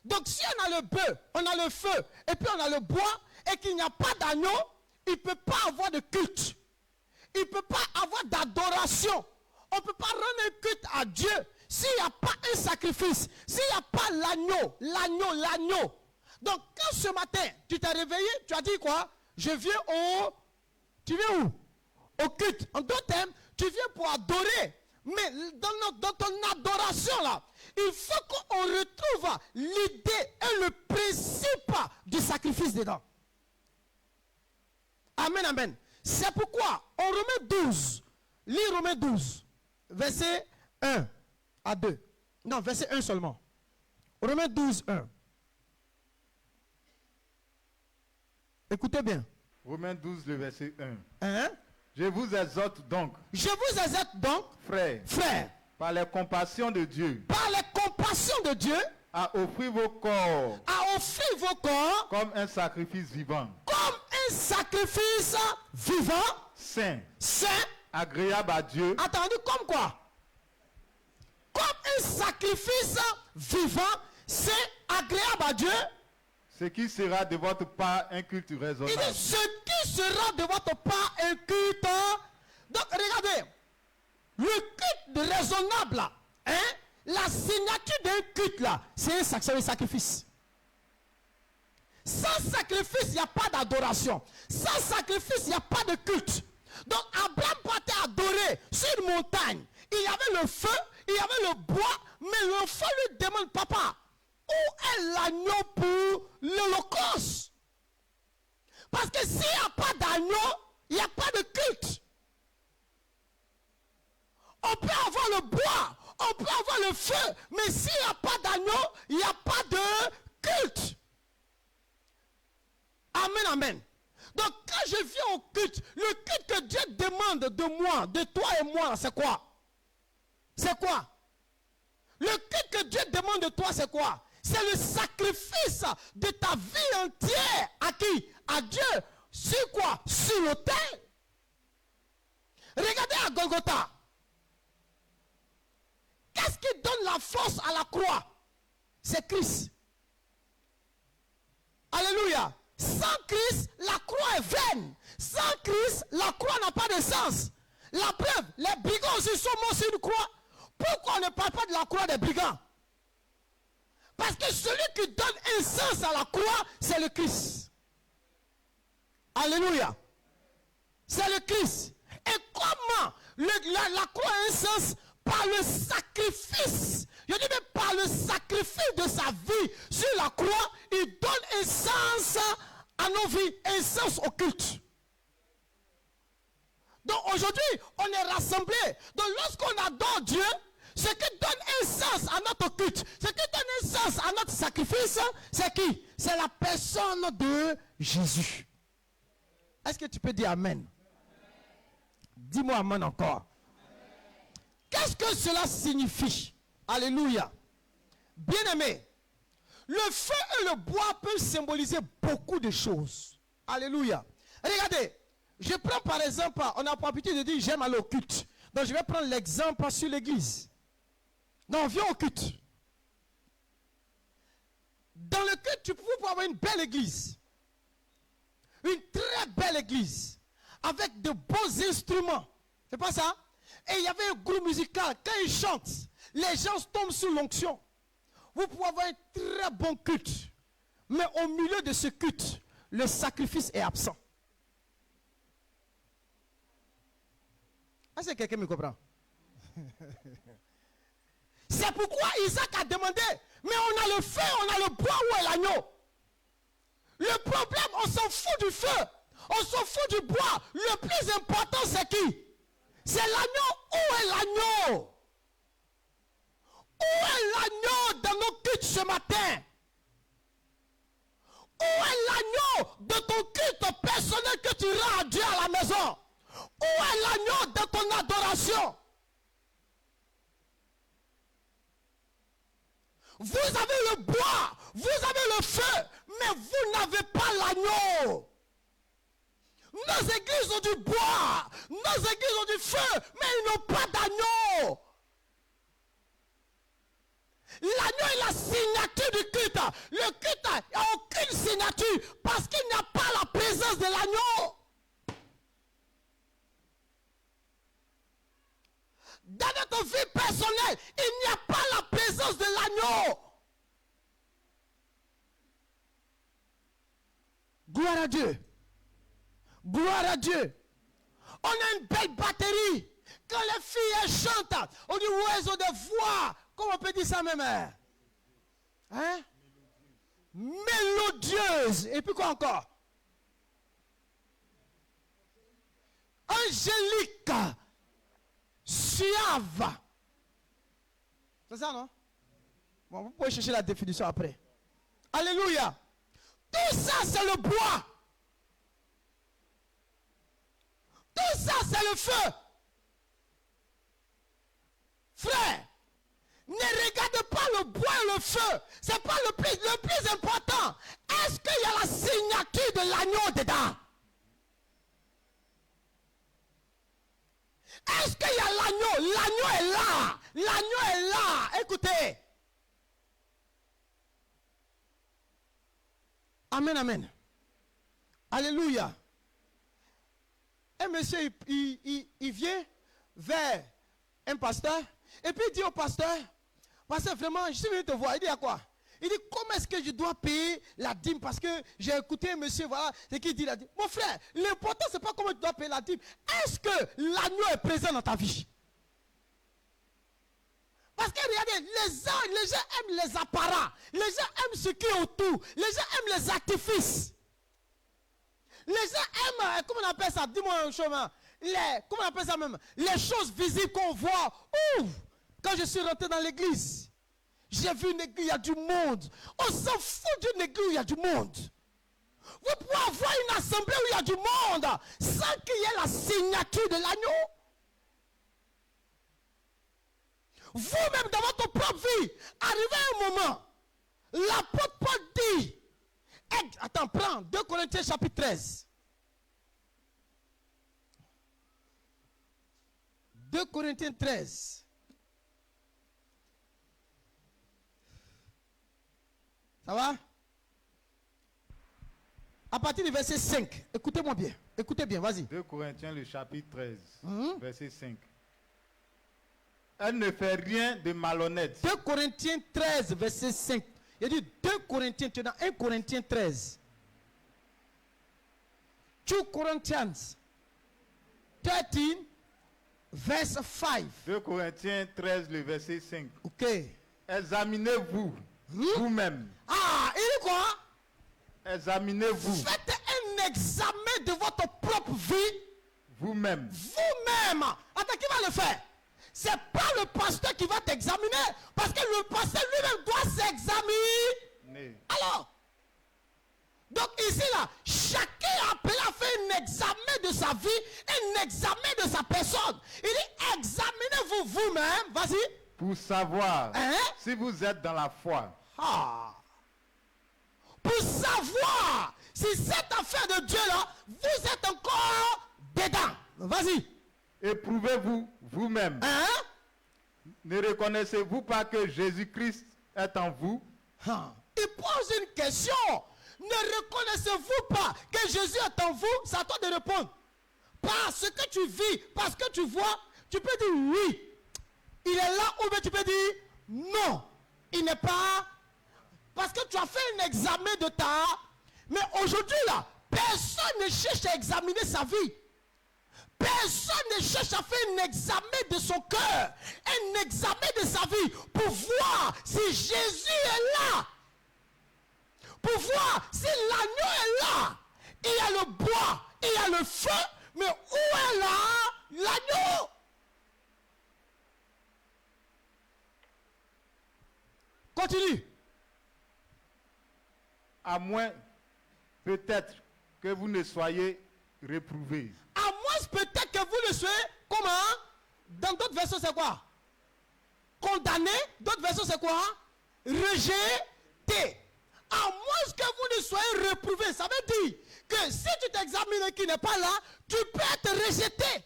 Donc si on a le bœuf, on a le feu, et puis on a le bois, et qu'il n'y a pas d'agneau, il ne peut pas avoir de culte. Il ne peut pas avoir d'adoration. On ne peut pas rendre un culte à Dieu s'il n'y a pas un sacrifice, s'il n'y a pas l'agneau. Donc quand ce matin, tu t'es réveillé, tu as dit quoi? Je viens au... Tu viens où? Au culte. En d'autres termes, tu viens pour adorer. Mais dans ton adoration là, il faut qu'on retrouve l'idée et le principe du sacrifice dedans. Amen, amen. C'est pourquoi en Romains 12, lis Romains 12, verset 1 à 2. Non, verset 1 seulement. Romains 12, 1. Écoutez bien. Romains 12, le verset 1. Hein? Je vous exhorte donc, frères, par les compassions de Dieu, à offrir vos corps, comme un sacrifice vivant, saint, agréable à Dieu. Attendez, comme quoi? Comme un sacrifice vivant, saint, agréable à Dieu. Ce qui sera de votre part un culte raisonnable. Il dit ce qui sera de votre part un culte. Donc regardez, le culte raisonnable là, hein, la signature d'un culte là, c'est un sacrifice. Sans sacrifice, il n'y a pas d'adoration. Sans sacrifice, il n'y a pas de culte. Donc Abraham partait adorer sur une montagne. Il y avait le feu, il y avait le bois, mais le feu lui demande, papa, où est l'agneau pour l'holocauste? Parce que s'il n'y a pas d'agneau, il n'y a pas de culte. On peut avoir le bois, on peut avoir le feu, mais s'il n'y a pas d'agneau, il n'y a pas de culte. Amen, amen. Donc quand je viens au culte, le culte que Dieu demande de moi, de toi et moi, c'est quoi? C'est quoi? Le culte que Dieu demande de toi, c'est quoi? C'est le sacrifice de ta vie entière. À qui? À Dieu. Sur quoi? Sur l'autel. Regardez à Golgotha. Qu'est-ce qui donne la force à la croix? C'est Christ. Alléluia. Sans Christ, la croix est vaine. Sans Christ, la croix n'a pas de sens. La preuve, les brigands aussi sont morts sur une croix. Pourquoi on ne parle pas de la croix des brigands? Parce que celui qui donne un sens à la croix, c'est le Christ. Alléluia. C'est le Christ. Et comment la croix a un sens? Par le sacrifice. Je dis mais par le sacrifice de sa vie sur la croix, il donne un sens à nos vies, un sens au culte. Donc aujourd'hui, on est rassemblés. Donc lorsqu'on adore Dieu, ce qui donne un sens à notre culte, ce qui donne un sens à notre sacrifice, c'est qui? C'est la personne de Jésus. Est-ce que tu peux dire Amen? Dis-moi Amen encore. Qu'est-ce que cela signifie? Alléluia. Bien-aimé, le feu et le bois peuvent symboliser beaucoup de choses. Alléluia. Regardez, je prends par exemple, on n'a pas l'habitude de dire j'aime aller au culte. Donc je vais prendre l'exemple sur l'église. Donc viens au culte. Dans le culte, tu peux avoir une belle église. Une très belle église. Avec de beaux instruments. C'est pas ça? Et il y avait un groupe musical. Quand ils chantent, les gens tombent sous l'onction. Vous pouvez avoir un très bon culte. Mais au milieu de ce culte, le sacrifice est absent. Est-ce que quelqu'un me comprend? C'est pourquoi Isaac a demandé, mais on a le feu, on a le bois, où est l'agneau? Le problème, on s'en fout du feu, on s'en fout du bois. Le plus important, c'est qui? C'est l'agneau. Où est l'agneau? Où est l'agneau dans nos cultes ce matin? Où est l'agneau de ton culte personnel que tu rends à Dieu à la maison? Où est l'agneau de ton adoration? Vous avez le bois, vous avez le feu, mais vous n'avez pas l'agneau. Nos églises ont du bois, nos églises ont du feu, mais ils n'ont pas d'agneau. L'agneau est la signature du culte. Le culte n'a aucune signature parce qu'il n'y a pas la présence de l'agneau. Dans notre vie personnelle, il n'y a pas la présence de l'agneau. Gloire à Dieu. Gloire à Dieu. On a une belle batterie. Quand les filles elles chantent, on dit ouais, elles ont des voix. Comment on peut dire ça même? Hein? Mélodieuse. Et puis quoi encore? Angélique. Suave. C'est ça, non? Bon, vous pouvez chercher la définition après. Alléluia. Tout ça, c'est le bois. Tout ça, c'est le feu. Frère, ne regarde pas le bois et le feu. Ce n'est pas le plus important. Est-ce qu'il y a la signature de l'agneau dedans? Est-ce qu'il y a l'agneau? L'agneau est là. L'agneau est là. Écoutez. Amen, amen. Alléluia. Un monsieur, il vient vers un pasteur. Et puis il dit au pasteur, pasteur, vraiment, je suis venu te voir. Il dit à quoi? Il dit, comment est-ce que je dois payer la dîme? Parce que j'ai écouté un monsieur, voilà, c'est qui dit la dîme. Mon frère, l'important, ce n'est pas comment tu dois payer la dîme. Est-ce que l'agneau est présent dans ta vie? Parce que regardez, les gens aiment les apparats. Les gens aiment ce qui est autour. Les gens aiment les artifices. Les gens aiment, comment on appelle ça? Dis-moi un chemin. Comment on appelle ça même? Les choses visibles qu'on voit. Ouh, quand je suis rentré dans l'église, j'ai vu une église, il y a du monde. On s'en fout d'une église où il y a du monde. Vous pouvez avoir une assemblée où il y a du monde sans qu'il y ait la signature de l'agneau. vous-même dans votre propre vie, arrivé à un moment, l'apôtre Paul dit, attends, prends 2 Corinthiens chapitre 13. 2 Corinthiens 13. Ça va? À partir du verset 5. Écoutez-moi bien. Écoutez bien, vas-y. 2 Corinthiens, le chapitre 13, verset 5. Elle ne fait rien de malhonnête. 2 Corinthiens 13, verset 5. Il dit 2 Corinthiens, tu es dans 1 Corinthiens 13. 2 Corinthians 13, verse 5. 2 Corinthiens 13, le verset 5. Ok. Examinez-vous vous-même. Ah, il dit quoi? Examinez-vous Faites un examen de votre propre vie. vous-même. Vous-même. Attends, qui va le faire? C'est pas le pasteur qui va t'examiner. Parce que le pasteur lui-même doit s'examiner. Alors, donc ici là, chacun est appelé à faire un examen de sa vie, un examen de sa personne. Il dit, examinez-vous vous-même. Vas-y. Pour savoir Hein? si vous êtes dans la foi. Ah. Pour savoir si cette affaire de Dieu là, vous êtes encore dedans. Vas-y. Éprouvez-vous vous-même. Hein? Ne reconnaissez-vous pas que Jésus-Christ est en vous? Ah. Il pose une question. Ne reconnaissez-vous pas que Jésus est en vous? C'est à toi de répondre. Parce que tu vis, parce que tu vois, tu peux dire oui. Il est là, ou bien tu peux dire non. Il n'est pas. Parce que tu as fait un examen de ta. Mais aujourd'hui là, personne ne cherche à examiner sa vie. Personne ne cherche à faire un examen de son cœur. Un examen de sa vie. Pour voir si Jésus est là. Pour voir si l'agneau est là. Il y a le bois, il y a le feu. Mais où est là l'agneau? Continue. À moins peut-être que vous ne soyez réprouvés. À moins peut-être que vous ne soyez comment? Dans d'autres versions c'est quoi? Condamné. D'autres versions c'est quoi? Rejeté. À moins que vous ne soyez réprouvé. Ça veut dire que si tu t'examines et qu'il n'est pas là, tu peux être rejeté.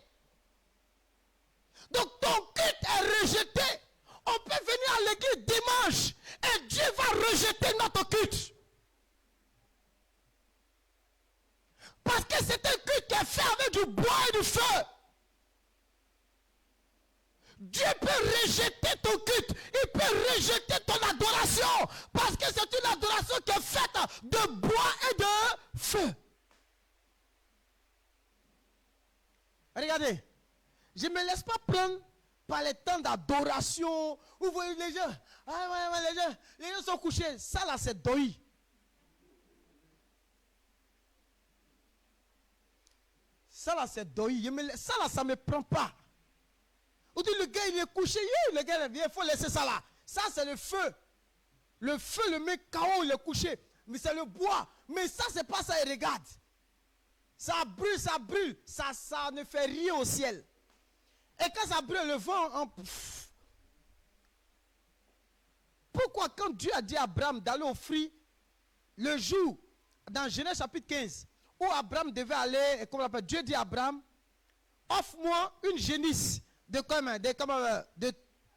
Donc ton culte est rejeté. On peut venir à l'église dimanche et Dieu va rejeter notre culte. Parce que c'est un culte qui est fait avec du bois et du feu. Dieu peut rejeter ton culte. Il peut rejeter ton adoration. Parce que c'est une adoration qui est faite de bois et de feu. Regardez. Je ne me laisse pas prendre par les temps d'adoration. Vous voyez les gens. Les gens sont couchés. Ça là c'est doi. Ça là c'est doi. Ça là ça ne me prend pas. Vous dites le gars il est couché. Le gars il faut laisser ça là. Ça c'est le feu. Le feu le met KO, il est couché. Mais c'est le bois. Mais ça c'est pas ça, il regarde. Ça brûle, ça brûle. Ça ne fait rien au ciel. Et quand ça brûle, le vent... Pourquoi quand Dieu a dit à Abraham d'aller offrir le jour, dans Genèse chapitre 15, où Abraham devait aller, comment on appelle, Dieu dit à Abraham, offre-moi une génisse de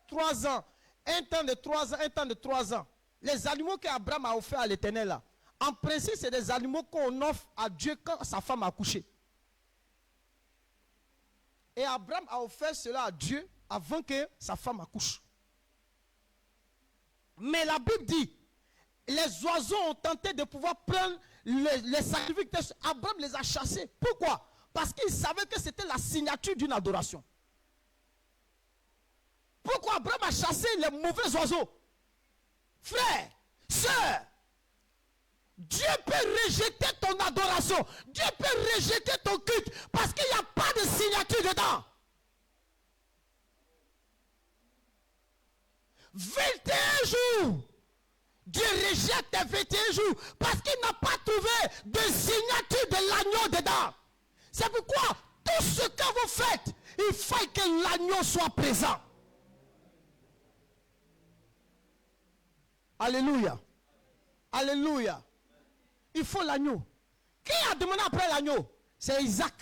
3 ans, un temps de 3 ans, un temps de 3 ans. Les animaux qu'Abraham a offert à l'Éternel là, en principe c'est des animaux qu'on offre à Dieu quand sa femme a accouché. Et Abraham a offert cela à Dieu avant que sa femme accouche. Mais la Bible dit, les oiseaux ont tenté de pouvoir prendre les sacrifices. Abraham les a chassés. Pourquoi? Parce qu'il savait que c'était la signature d'une adoration. Pourquoi Abraham a chassé les mauvais oiseaux? Frère, sœur, Dieu peut rejeter ton adoration. Dieu peut rejeter ton culte parce qu'il n'y a pas de signature dedans. 21 jours. Dieu rejette tes 21 jours parce qu'il n'a pas trouvé de signature de l'agneau dedans. C'est pourquoi tout ce que vous faites, il faut que l'agneau soit présent. Alléluia. Alléluia. Il faut l'agneau. Qui a demandé après l'agneau? C'est Isaac.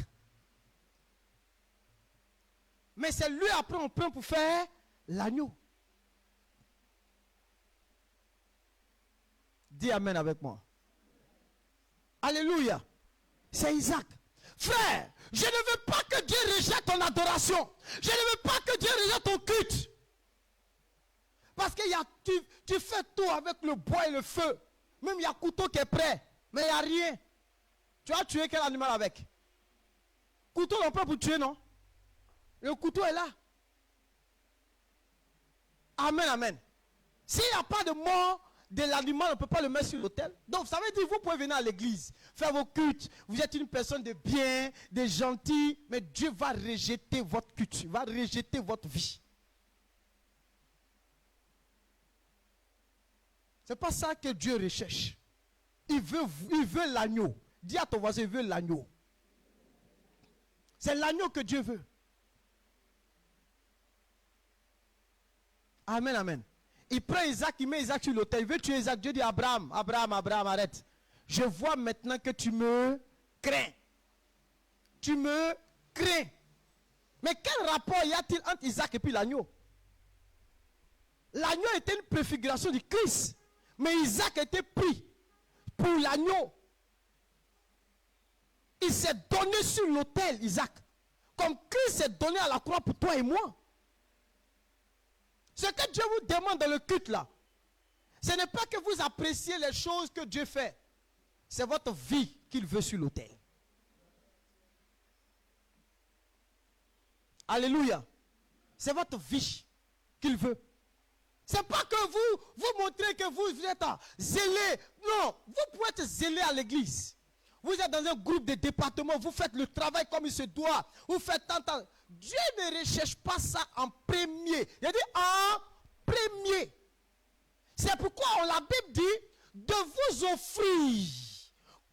Mais c'est lui après on prend pour faire l'agneau. Dis amen avec moi. Alléluia. C'est Isaac. Frère, je ne veux pas que Dieu rejette ton adoration. Je ne veux pas que Dieu rejette ton culte. Parce que tu fais tout avec le bois et le feu. Même il y a un couteau qui est prêt. Mais il n'y a rien. Tu as tué quel animal avec? Couteau, on peut pour tuer, non? Le couteau est là. Amen, amen. S'il n'y a pas de mort de l'animal, on ne peut pas le mettre sur l'autel. Donc, ça veut dire vous pouvez venir à l'église, faire vos cultes. Vous êtes une personne de bien, de gentil, mais Dieu va rejeter votre culte, il va rejeter votre vie. Ce n'est pas ça que Dieu recherche. Il veut l'agneau. Dis à ton voisin, il veut l'agneau. C'est l'agneau que Dieu veut. Amen, amen. Il prend Isaac, il met Isaac sur l'autel. Il veut tuer Isaac. Dieu dit Abraham, arrête. Je vois maintenant que tu me crains. Tu me crains. Mais quel rapport y a-t-il entre Isaac et puis l'agneau? L'agneau était une préfiguration du Christ. Mais Isaac était pris pour l'agneau. Il s'est donné sur l'autel, Isaac. Comme Christ s'est donné à la croix pour toi et moi. Ce que Dieu vous demande dans le culte là, ce n'est pas que vous appréciez les choses que Dieu fait. C'est votre vie qu'il veut sur l'autel. Alléluia. C'est votre vie qu'il veut. C'est pas que vous montrez que vous êtes zélé. Non, vous pouvez être zélé à l'église. Vous êtes dans un groupe de département, vous faites le travail comme il se doit. Vous faites tant. Dieu ne recherche pas ça en premier. Il a dit en premier. C'est pourquoi la Bible dit de vous offrir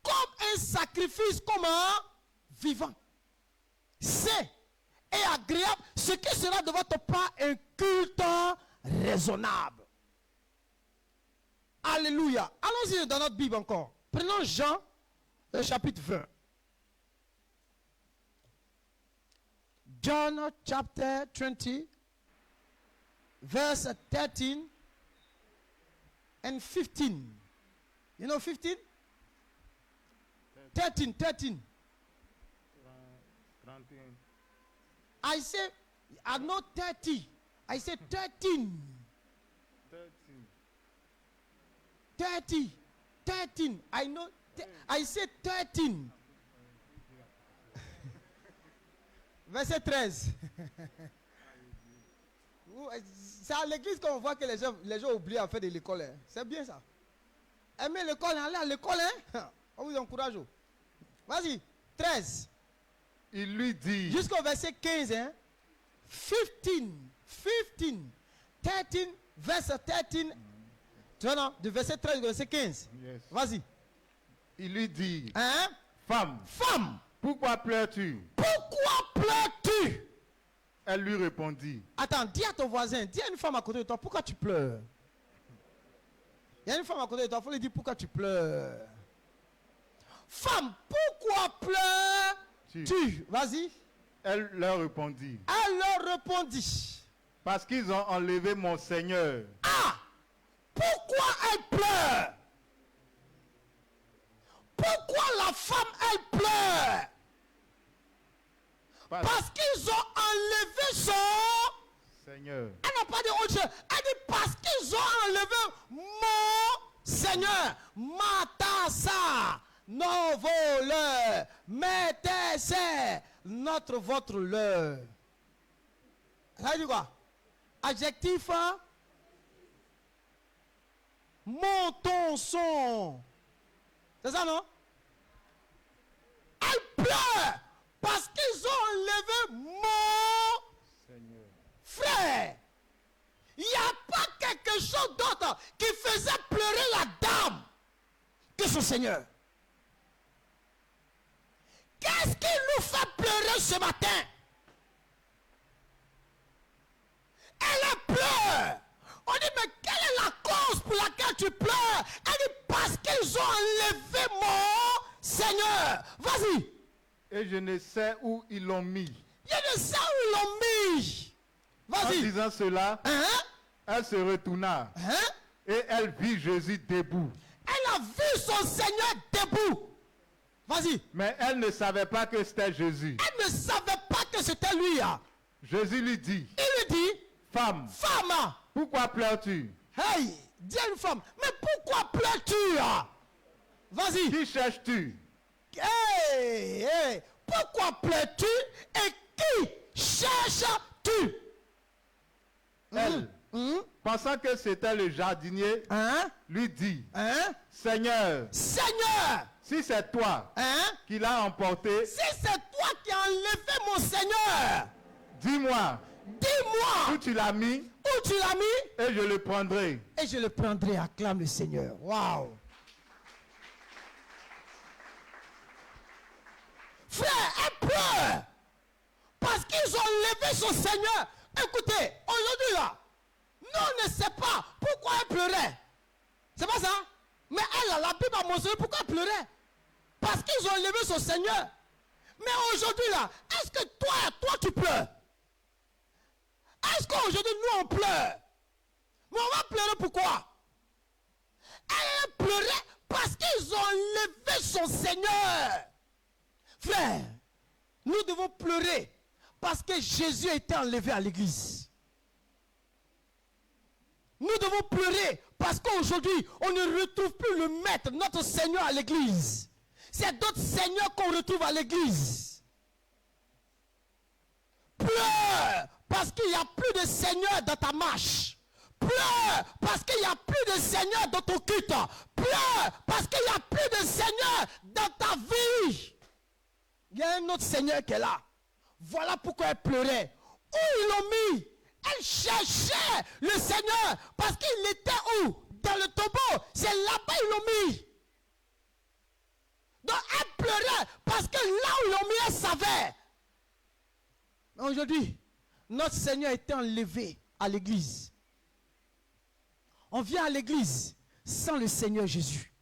comme un sacrifice, comme un vivant. C'est et agréable, ce qui sera de votre part un culte raisonnable. Alléluia. Allons-y dans notre Bible encore. Prenons Jean, le chapitre 20. John chapter 20, verse 13 and 15. You know 15? 13. 31. I say, I know 30. I said 13. 13. I know. I said 13. Verset 13. C'est à l'église qu'on voit que les gens oublient à faire de l'école. Hein. C'est bien ça. Aimez l'école, allez à l'école. Hein. On vous encourage. Vas-y. 13. Il lui dit. Jusqu'au verset 15. Hein. 15. 13. Verset 13. Tu vois non? De verset 13 au verset 15. Yes. Vas-y. Il lui dit. Hein? Femme. Pourquoi pleures-tu? Pourquoi pleures-tu? Elle lui répondit. Attends, dis à ton voisin, dis à une femme à côté de toi, pourquoi tu pleures? Il y a une femme à côté de toi, il faut lui dire pourquoi tu pleures. Femme, pourquoi pleures-tu? Vas-y. Elle leur répondit. Parce qu'ils ont enlevé mon Seigneur. Ah! Pourquoi elle pleure? Pourquoi la femme, elle pleure? Parce qu'ils ont enlevé son Seigneur. Elle n'a pas dit autre chose. Elle dit parce qu'ils ont enlevé mon Seigneur. Matassa, nos voleurs. Mettez votre leur. Ça dit quoi? Adjectif. Montons son. C'est ça, non? Elle pleure parce qu'ils ont enlevé mon Seigneur. Frère. Il n'y a pas quelque chose d'autre qui faisait pleurer la dame que son Seigneur. Qu'est-ce qui nous fait pleurer ce matin? Elle pleure. On dit, mais quelle est est la cause pour laquelle tu pleures? Elle dit, parce qu'ils ont enlevé mon Seigneur. Vas-y. Et je ne sais où ils l'ont mis. Je ne sais où ils l'ont mis. Vas-y. En disant cela, elle se retourna. Et elle vit Jésus debout. Elle a vu son Seigneur debout. Vas-y. Mais elle ne savait pas que c'était Jésus. Elle ne savait pas que c'était lui. Jésus lui dit, il lui dit, femme, pourquoi pleures-tu? Hey, dis à une femme, mais pourquoi pleures-tu? Vas-y. Qui cherches-tu? Hey, hey, pourquoi pleures-tu et qui cherches-tu? Elle, pensant que c'était le jardinier, lui dit, Seigneur, si c'est toi qui l'as emporté, si c'est toi qui as enlevé mon Seigneur, dis-moi où tu l'as mis, et je le prendrai. Et je le prendrai, acclame le Seigneur. Waouh. Frère, elle pleure parce qu'ils ont enlevé son Seigneur. Écoutez, aujourd'hui là, nous on ne sait pas pourquoi elle pleurait. C'est pas ça? Mais elle, la Bible a mentionné pourquoi elle pleurait. Parce qu'ils ont enlevé son Seigneur. Mais aujourd'hui là, est-ce que toi tu pleures? Est-ce qu'aujourd'hui nous on pleure? Mais on va pleurer pourquoi? Elle pleurait parce qu'ils ont enlevé son Seigneur. Frère, nous devons pleurer parce que Jésus a été enlevé à l'église. Nous devons pleurer parce qu'aujourd'hui, on ne retrouve plus le maître, notre Seigneur à l'église. C'est d'autres seigneurs qu'on retrouve à l'église. Pleure parce qu'il n'y a plus de Seigneur dans ta marche. Pleure parce qu'il n'y a plus de Seigneur dans ton culte. Pleure parce qu'il n'y a plus de Seigneur dans ta vie. Il y a un autre Seigneur qui est là. Voilà pourquoi elle pleurait. Où ils l'ont mis? Elle cherchait le Seigneur parce qu'il était où? Dans le tombeau. C'est là-bas ils l'ont mis. Donc elle pleurait parce que là où ils l'ont mis, elle savait. Mais aujourd'hui, notre Seigneur a été enlevé à l'église. On vient à l'église sans le Seigneur Jésus.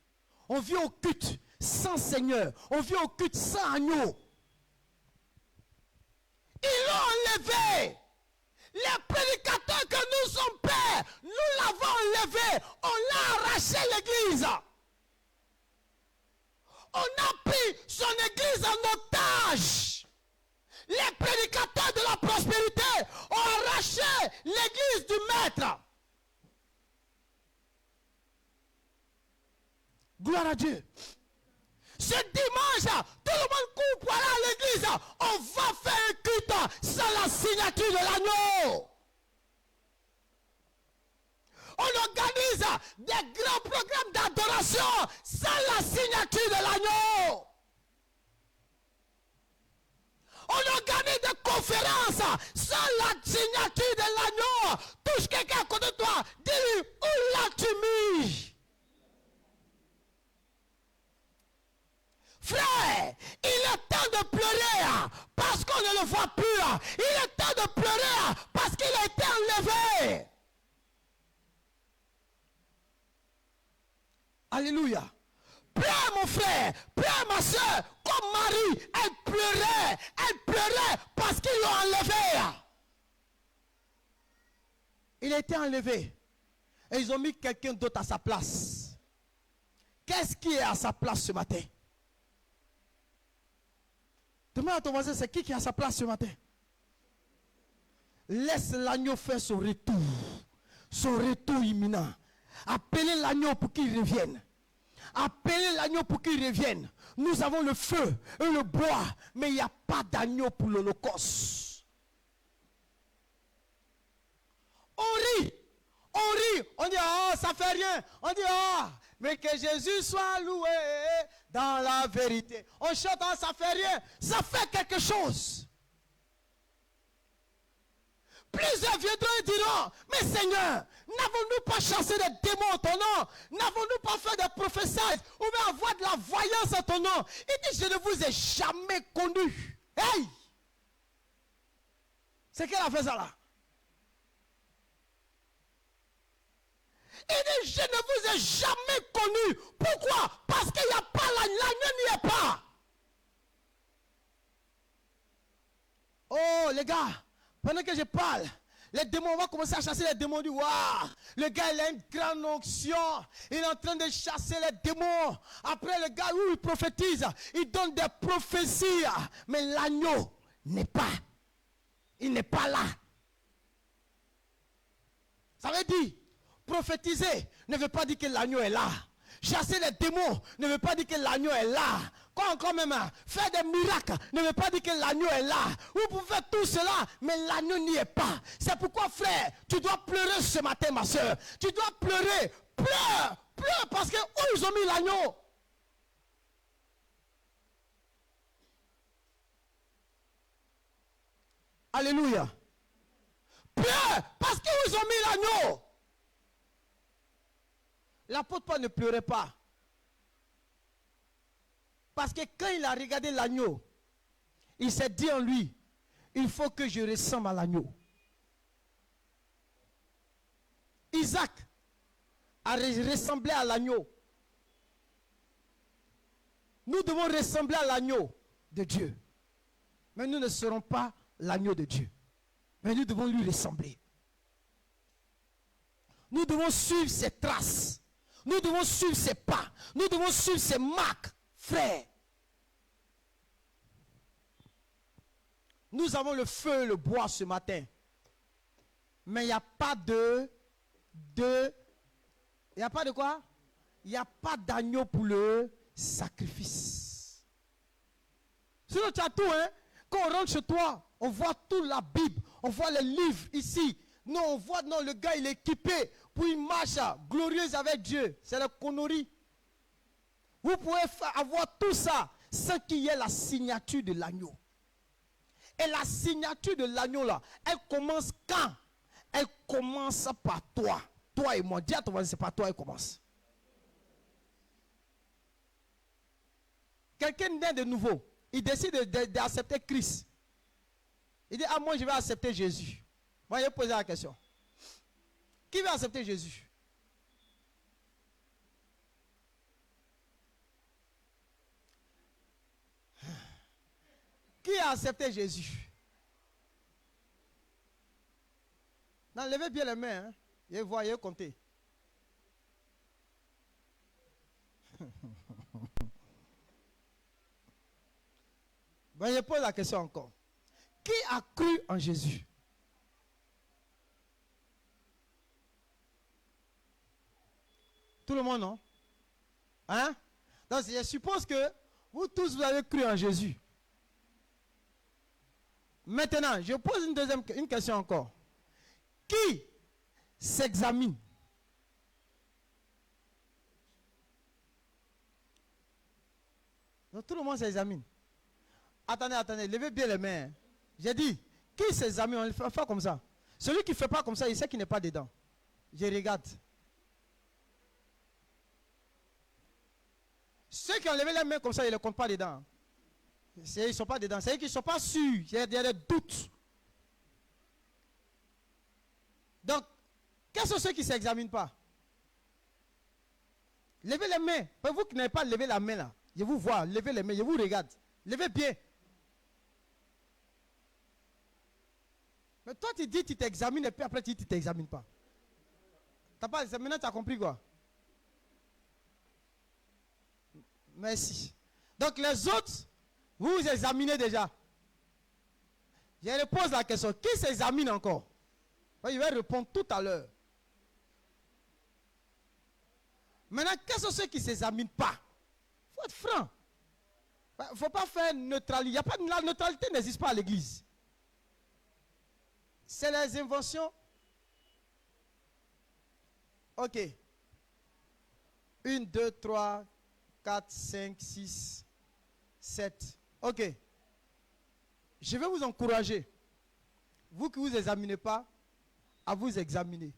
On vient au culte sans Seigneur. On vient au culte sans agneau. Ils l'ont enlevé. Les prédicateurs que nous sommes pères, nous l'avons enlevé. On l'a arraché l'église. On a pris son église en otage. Les prédicateurs de la prospérité ont arraché l'église du maître. Gloire à Dieu. Ce dimanche, tout le monde court pour aller à l'église. On va faire un culte sans la signature de l'agneau. On organise des grands programmes d'adoration sans la signature de l'agneau. On organise des conférences sans la signature de l'agneau. Touche quelqu'un à côté de toi. Dis-lui, où l'as-tu mis? Frère, il est temps de pleurer parce qu'on ne le voit plus. Il est temps de pleurer parce qu'il a été enlevé. Alléluia. Pleure mon frère, pleure ma soeur, comme Marie, elle pleurait parce qu'ils l'ont enlevé. Il a été enlevé. Et ils ont mis quelqu'un d'autre à sa place. Qu'est-ce qui est à sa place ce matin? Demande à ton voisin, c'est qui est à sa place ce matin? Laisse l'agneau faire son retour imminent. Appelez l'agneau pour qu'il revienne. Appelez l'agneau pour qu'il revienne. Nous avons le feu et le bois, mais il n'y a pas d'agneau pour l'Holocauste. On rit, on dit, oh, ça fait rien. On dit, oh, mais que Jésus soit loué dans la vérité. On chante, oh, ça fait rien. Ça fait quelque chose. Plusieurs viendront et diront, mais Seigneur, n'avons-nous pas chassé des démons en ton nom? N'avons-nous pas fait des prophéties ou bien avoir de la voyance en ton nom? Il dit, je ne vous ai jamais connu. Hey! C'est qu'elle a fait ça là? Il dit, je ne vous ai jamais connu. Pourquoi? Parce qu'il n'y a pas l'agneau n'y est pas. Oh les gars, pendant que je parle, les démons, on va commencer à chasser les démons. On dit, waouh, le gars il a une grande onction. Il est en train de chasser les démons. Après le gars, où il prophétise, il donne des prophéties. Mais l'agneau n'est pas. Il n'est pas là. Ça veut dire, prophétiser ne veut pas dire que l'agneau est là. Chasser les démons ne veut pas dire que l'agneau est là. Quand même, faire des miracles ne veut pas dire que l'agneau est là. Vous pouvez faire tout cela, mais l'agneau n'y est pas. C'est pourquoi, frère, tu dois pleurer ce matin, ma soeur. Tu dois pleurer. Pleure, pleure, parce que où ils ont mis l'agneau? Alléluia. Pleure, parce qu'ils ont mis l'agneau. L'apôtre Paul ne pleurait pas. Parce que quand il a regardé l'agneau, il s'est dit en lui, il faut que je ressemble à l'agneau. Isaac a ressemblé à l'agneau. Nous devons ressembler à l'agneau de Dieu. Mais nous ne serons pas l'agneau de Dieu. Mais nous devons lui ressembler. Nous devons suivre ses traces. Nous devons suivre ses pas. Nous devons suivre ses marques. Frère, nous avons le feu et le bois ce matin. Mais il n'y a pas il n'y a pas de quoi? Il n'y a pas d'agneau pour le sacrifice. Sinon tu as tout, hein? Quand on rentre chez toi, on voit toute la Bible, on voit les livres ici. Non, on voit, non, le gars il est équipé pour une marche glorieuse avec Dieu. C'est la connerie. Vous pouvez avoir tout ça sans qu'il y ait la signature de l'agneau. Et la signature de l'agneau là, elle commence quand? Elle commence par toi. Toi et moi. Dis à ton voisin, c'est par toi elle commence. Quelqu'un naît de nouveau. Il décide d'accepter Christ. Il dit, ah moi je vais accepter Jésus. Moi je vais poser la question. Qui va accepter Jésus? Qui a accepté Jésus? Non, levez bien les mains. Hein. Et voyez, comptez. Bon, je pose la question encore. Qui a cru en Jésus? Tout le monde, non? Hein? Donc, je suppose que vous tous, vous avez cru en Jésus. Maintenant, je pose une question encore. Qui s'examine? Donc, tout le monde s'examine. Attendez, levez bien les mains. Hein. J'ai dit, qui s'examine? On le fait comme ça. Celui qui ne fait pas comme ça, il sait qu'il n'est pas dedans. Je regarde. Ceux qui ont levé les mains comme ça, ils ne le comptent pas dedans. Ils ne sont pas dedans. C'est-à-dire qu'ils ne sont pas sûrs. Il y a des doutes. Donc, quels sont ceux qui ne s'examinent pas? Levez les mains. Vous qui n'avez pas levé la main là, je vous vois, levez les mains, je vous regarde. Levez bien. Mais toi, tu dis, tu t'examines et puis après, tu ne t'examines pas. Maintenant, tu as compris quoi? Merci. Donc, les autres, vous vous examinez déjà. Je pose la question. Qui s'examine encore? Il va répondre tout à l'heure. Maintenant, quels sont ceux qui ne s'examinent pas? Il faut être franc. Il ne faut pas faire neutralité. La neutralité n'existe pas à l'église. C'est les inventions. Ok. 1, 2, 3, 4, 5, 6, 7. Ok. Je vais vous encourager. Vous qui ne vous examinez pas, à vous examiner.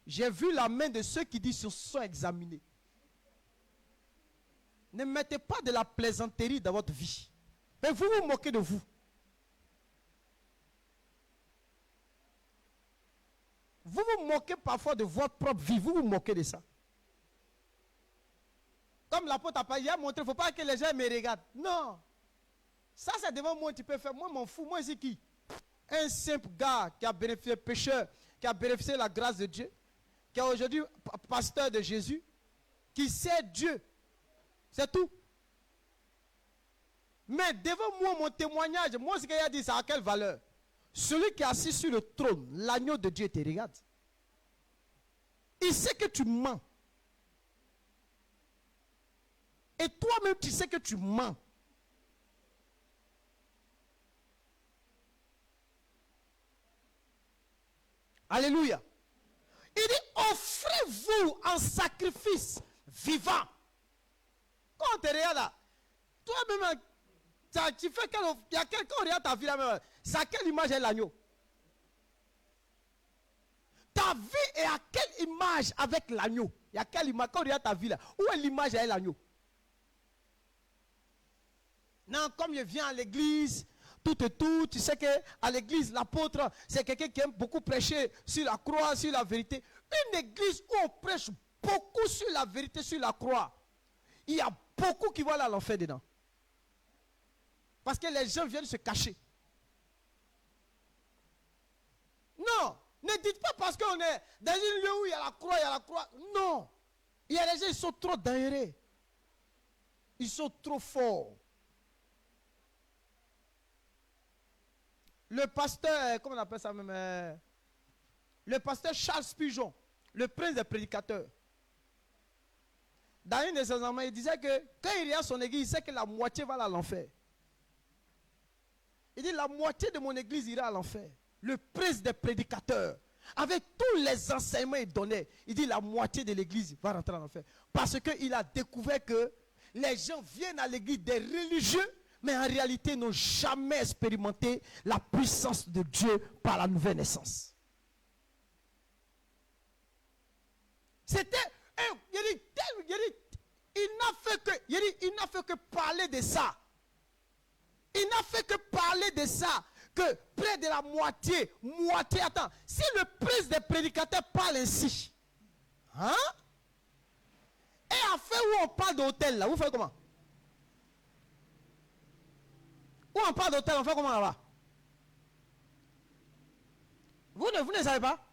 J'ai vu la main de ceux qui disent se sont examinés. Ne mettez pas de la plaisanterie dans votre vie. Mais vous vous moquez de vous. vous vous moquez parfois de votre propre vie. Vous vous moquez de ça. Comme l'apôtre a montré, il ne faut pas que les gens me regardent. Non. Ça, c'est devant moi, tu peux faire. Moi, m'en fous. Moi, c'est qui? Un simple gars qui a bénéficié, pécheur, qui a bénéficié de la grâce de Dieu, qui est aujourd'hui pasteur de Jésus, qui sait Dieu. C'est tout. Mais devant moi, mon témoignage, moi, ce qu'il a dit, ça a quelle valeur? Celui qui est assis sur le trône, l'agneau de Dieu te regarde. Il sait que tu mens. Et toi-même, tu sais que tu mens. Alléluia. Il dit, offrez-vous en sacrifice vivant. Quand on te regarde là, toi-même, tu fais il y a quelqu'un qui regarde ta vie là-même. C'est à quelle image est l'agneau? Ta vie est à quelle image avec l'agneau? Il y a quelle image? Quand on regarde ta vie là, où est l'image avec l'agneau? Non, comme je viens à l'église, tout et tout, tu sais qu'à l'église, l'apôtre, c'est quelqu'un qui aime beaucoup prêcher sur la croix, sur la vérité. Une église où on prêche beaucoup sur la vérité, sur la croix, il y a beaucoup qui vont aller à l'enfer dedans. Parce que les gens viennent se cacher. Non, ne dites pas parce qu'on est dans un lieu où il y a la croix, il y a la croix. Non, il y a des gens, ils sont trop dangereux. Ils sont trop forts. Le pasteur, comment on appelle ça même? Le pasteur Charles Spurgeon, le prince des prédicateurs. Dans une de ses enseignements, il disait que quand il regarde son église, il sait que la moitié va à l'enfer. Il dit la moitié de mon église ira à l'enfer. Le prince des prédicateurs, avec tous les enseignements qu'il donnait, il dit la moitié de l'église va rentrer en enfer. Parce qu'il a découvert que les gens viennent à l'église des religieux, mais en réalité n'ont jamais expérimenté la puissance de Dieu par la nouvelle naissance. C'était, il n'a fait que parler de ça. Il n'a fait que parler de ça, que près de la moitié, attends, si le prince des prédicateurs parle ainsi, hein? Et à fait où on parle d'hôtel là, vous faites comment? Où on parle d'hôtel, on fait comment là-bas? Vous ne savez pas?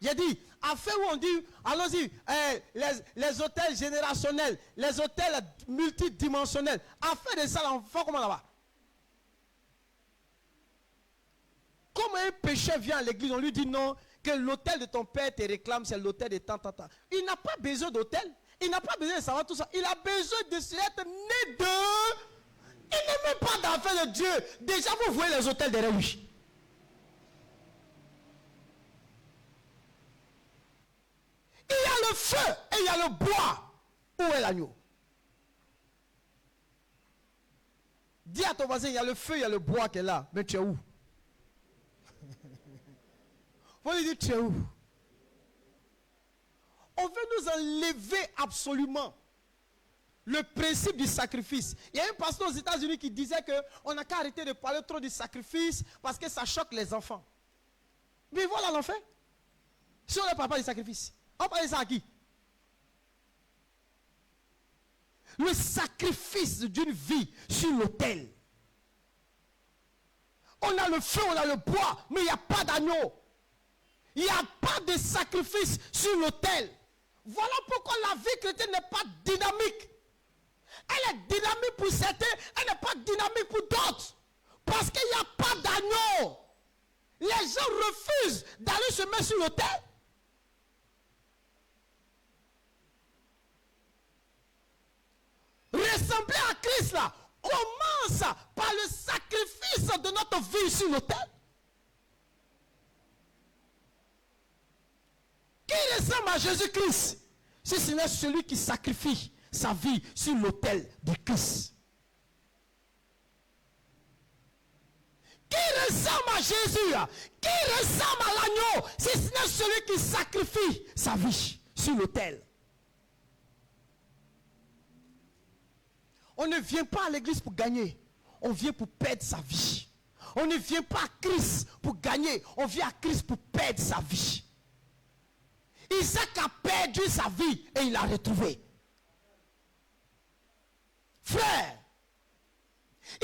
J'ai dit, à fait où on dit, allons-y, les hôtels générationnels, les hôtels multidimensionnels, à fait de ça, on fait comment là-bas? Comme un pécheur vient à l'église, on lui dit non, que l'hôtel de ton père te réclame, c'est l'hôtel de tant. Il n'a pas besoin d'hôtel, il n'a pas besoin de savoir tout ça, il a besoin de être né de... Il n'est même pas d'enfant de Dieu. Déjà, vous voyez les hôtels derrière lui. Il y a le feu et il y a le bois. Où est l'agneau? Dis à ton voisin, il y a le feu, il y a le bois qui est là. Mais tu es où? Vous lui dites, tu es où? On veut nous enlever absolument le principe du sacrifice. Il y a un pasteur aux États-Unis qui disait qu'on n'a qu'à arrêter de parler trop du sacrifice parce que ça choque les enfants. Mais voilà l'enfer. Si on ne parle pas du sacrifice, on parle de ça à qui? Le sacrifice d'une vie sur l'autel. On a le feu, on a le bois, mais il n'y a pas d'agneau. Il n'y a pas de sacrifice sur l'autel. Voilà pourquoi la vie chrétienne n'est pas dynamique. Elle est dynamique pour certains, elle n'est pas dynamique pour d'autres. Parce qu'il n'y a pas d'agneau. Les gens refusent d'aller se mettre sur l'autel. Ressembler à Christ là, commence par le sacrifice de notre vie sur l'autel. Qui ressemble à Jésus-Christ? Si ce n'est celui qui sacrifie sa vie sur l'autel de Christ. Qui ressemble à Jésus? Qui ressemble à l'agneau? Si ce n'est celui qui sacrifie sa vie sur l'autel. On ne vient pas à l'église pour gagner. On vient pour perdre sa vie. On ne vient pas à Christ pour gagner. On vient à Christ pour perdre sa vie. Isaac a perdu sa vie et il l'a retrouvé. Frère,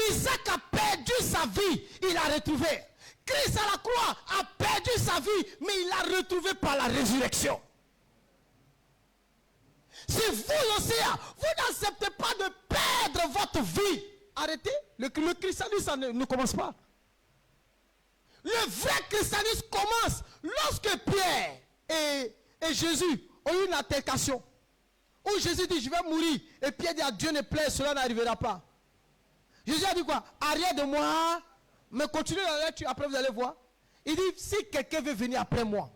Isaac a perdu sa vie, il l'a retrouvé. Christ à la croix a perdu sa vie, mais il l'a retrouvé par la résurrection. Si vous aussi, vous n'acceptez pas de perdre votre vie, arrêtez. Le christianisme ça ne commence pas. Le vrai christianisme commence lorsque Pierre et Jésus ont eu une altercation. Où Jésus dit, je vais mourir. Et Pierre dit, à Dieu ne plaît, cela n'arrivera pas. Jésus a dit quoi? Arrière de moi, mais continuez la lecture, après vous allez voir. Il dit, si quelqu'un veut venir après moi.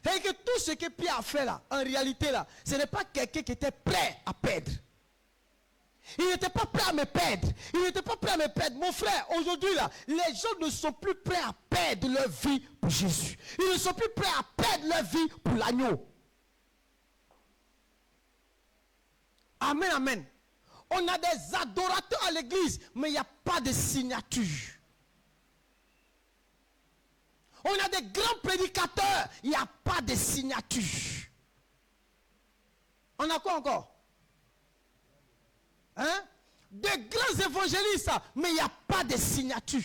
C'est-à-dire que tout ce que Pierre a fait là, en réalité là, ce n'est pas quelqu'un qui était prêt à perdre. Il n'était pas prêt à me perdre. Il n'était pas prêt à me perdre. Mon frère, aujourd'hui là, les gens ne sont plus prêts à perdre leur vie pour Jésus. Ils ne sont plus prêts à perdre leur vie pour l'agneau. Amen, amen. On a des adorateurs à l'église, mais il n'y a pas de signature. On a des grands prédicateurs, il n'y a pas de signature. On a quoi encore? Hein? De grands évangélistes, mais il n'y a pas de signature.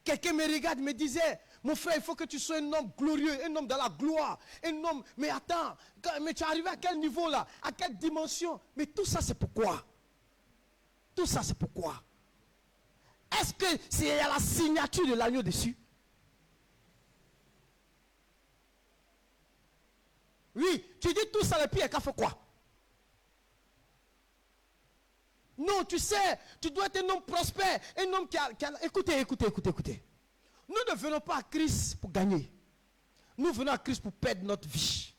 Quelqu'un me regarde, me disait, mon frère, il faut que tu sois un homme glorieux, un homme dans la gloire, un homme, mais attends, mais tu es arrivé à quel niveau là? À quelle dimension? Mais tout ça c'est pourquoi? Tout ça c'est pourquoi? Est-ce que c'est la signature de l'agneau dessus? Oui, tu dis tout ça, le pire, qu'a fait quoi? Non, tu sais, tu dois être un homme prospère, un homme qui a... Écoutez. Nous ne venons pas à Christ pour gagner. Nous venons à Christ pour perdre notre vie.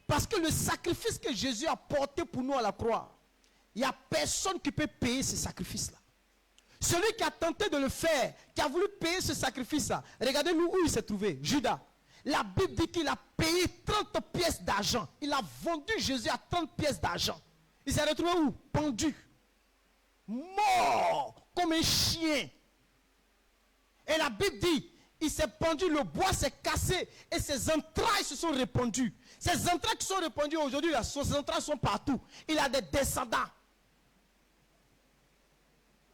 Parce que le sacrifice que Jésus a porté pour nous à la croix, il n'y a personne qui peut payer ce sacrifice-là. Celui qui a tenté de le faire, qui a voulu payer ce sacrifice-là, regardez-nous où il s'est trouvé, Judas. La Bible dit qu'il a payé 30 pièces d'argent. Il a vendu Jésus à 30 pièces d'argent. Il s'est retrouvé où? Pendu. Mort comme un chien. Et la Bible dit, il s'est pendu, le bois s'est cassé et ses entrailles se sont répandues. Ses entrailles qui sont répandues aujourd'hui, ses entrailles sont partout. Il a des descendants.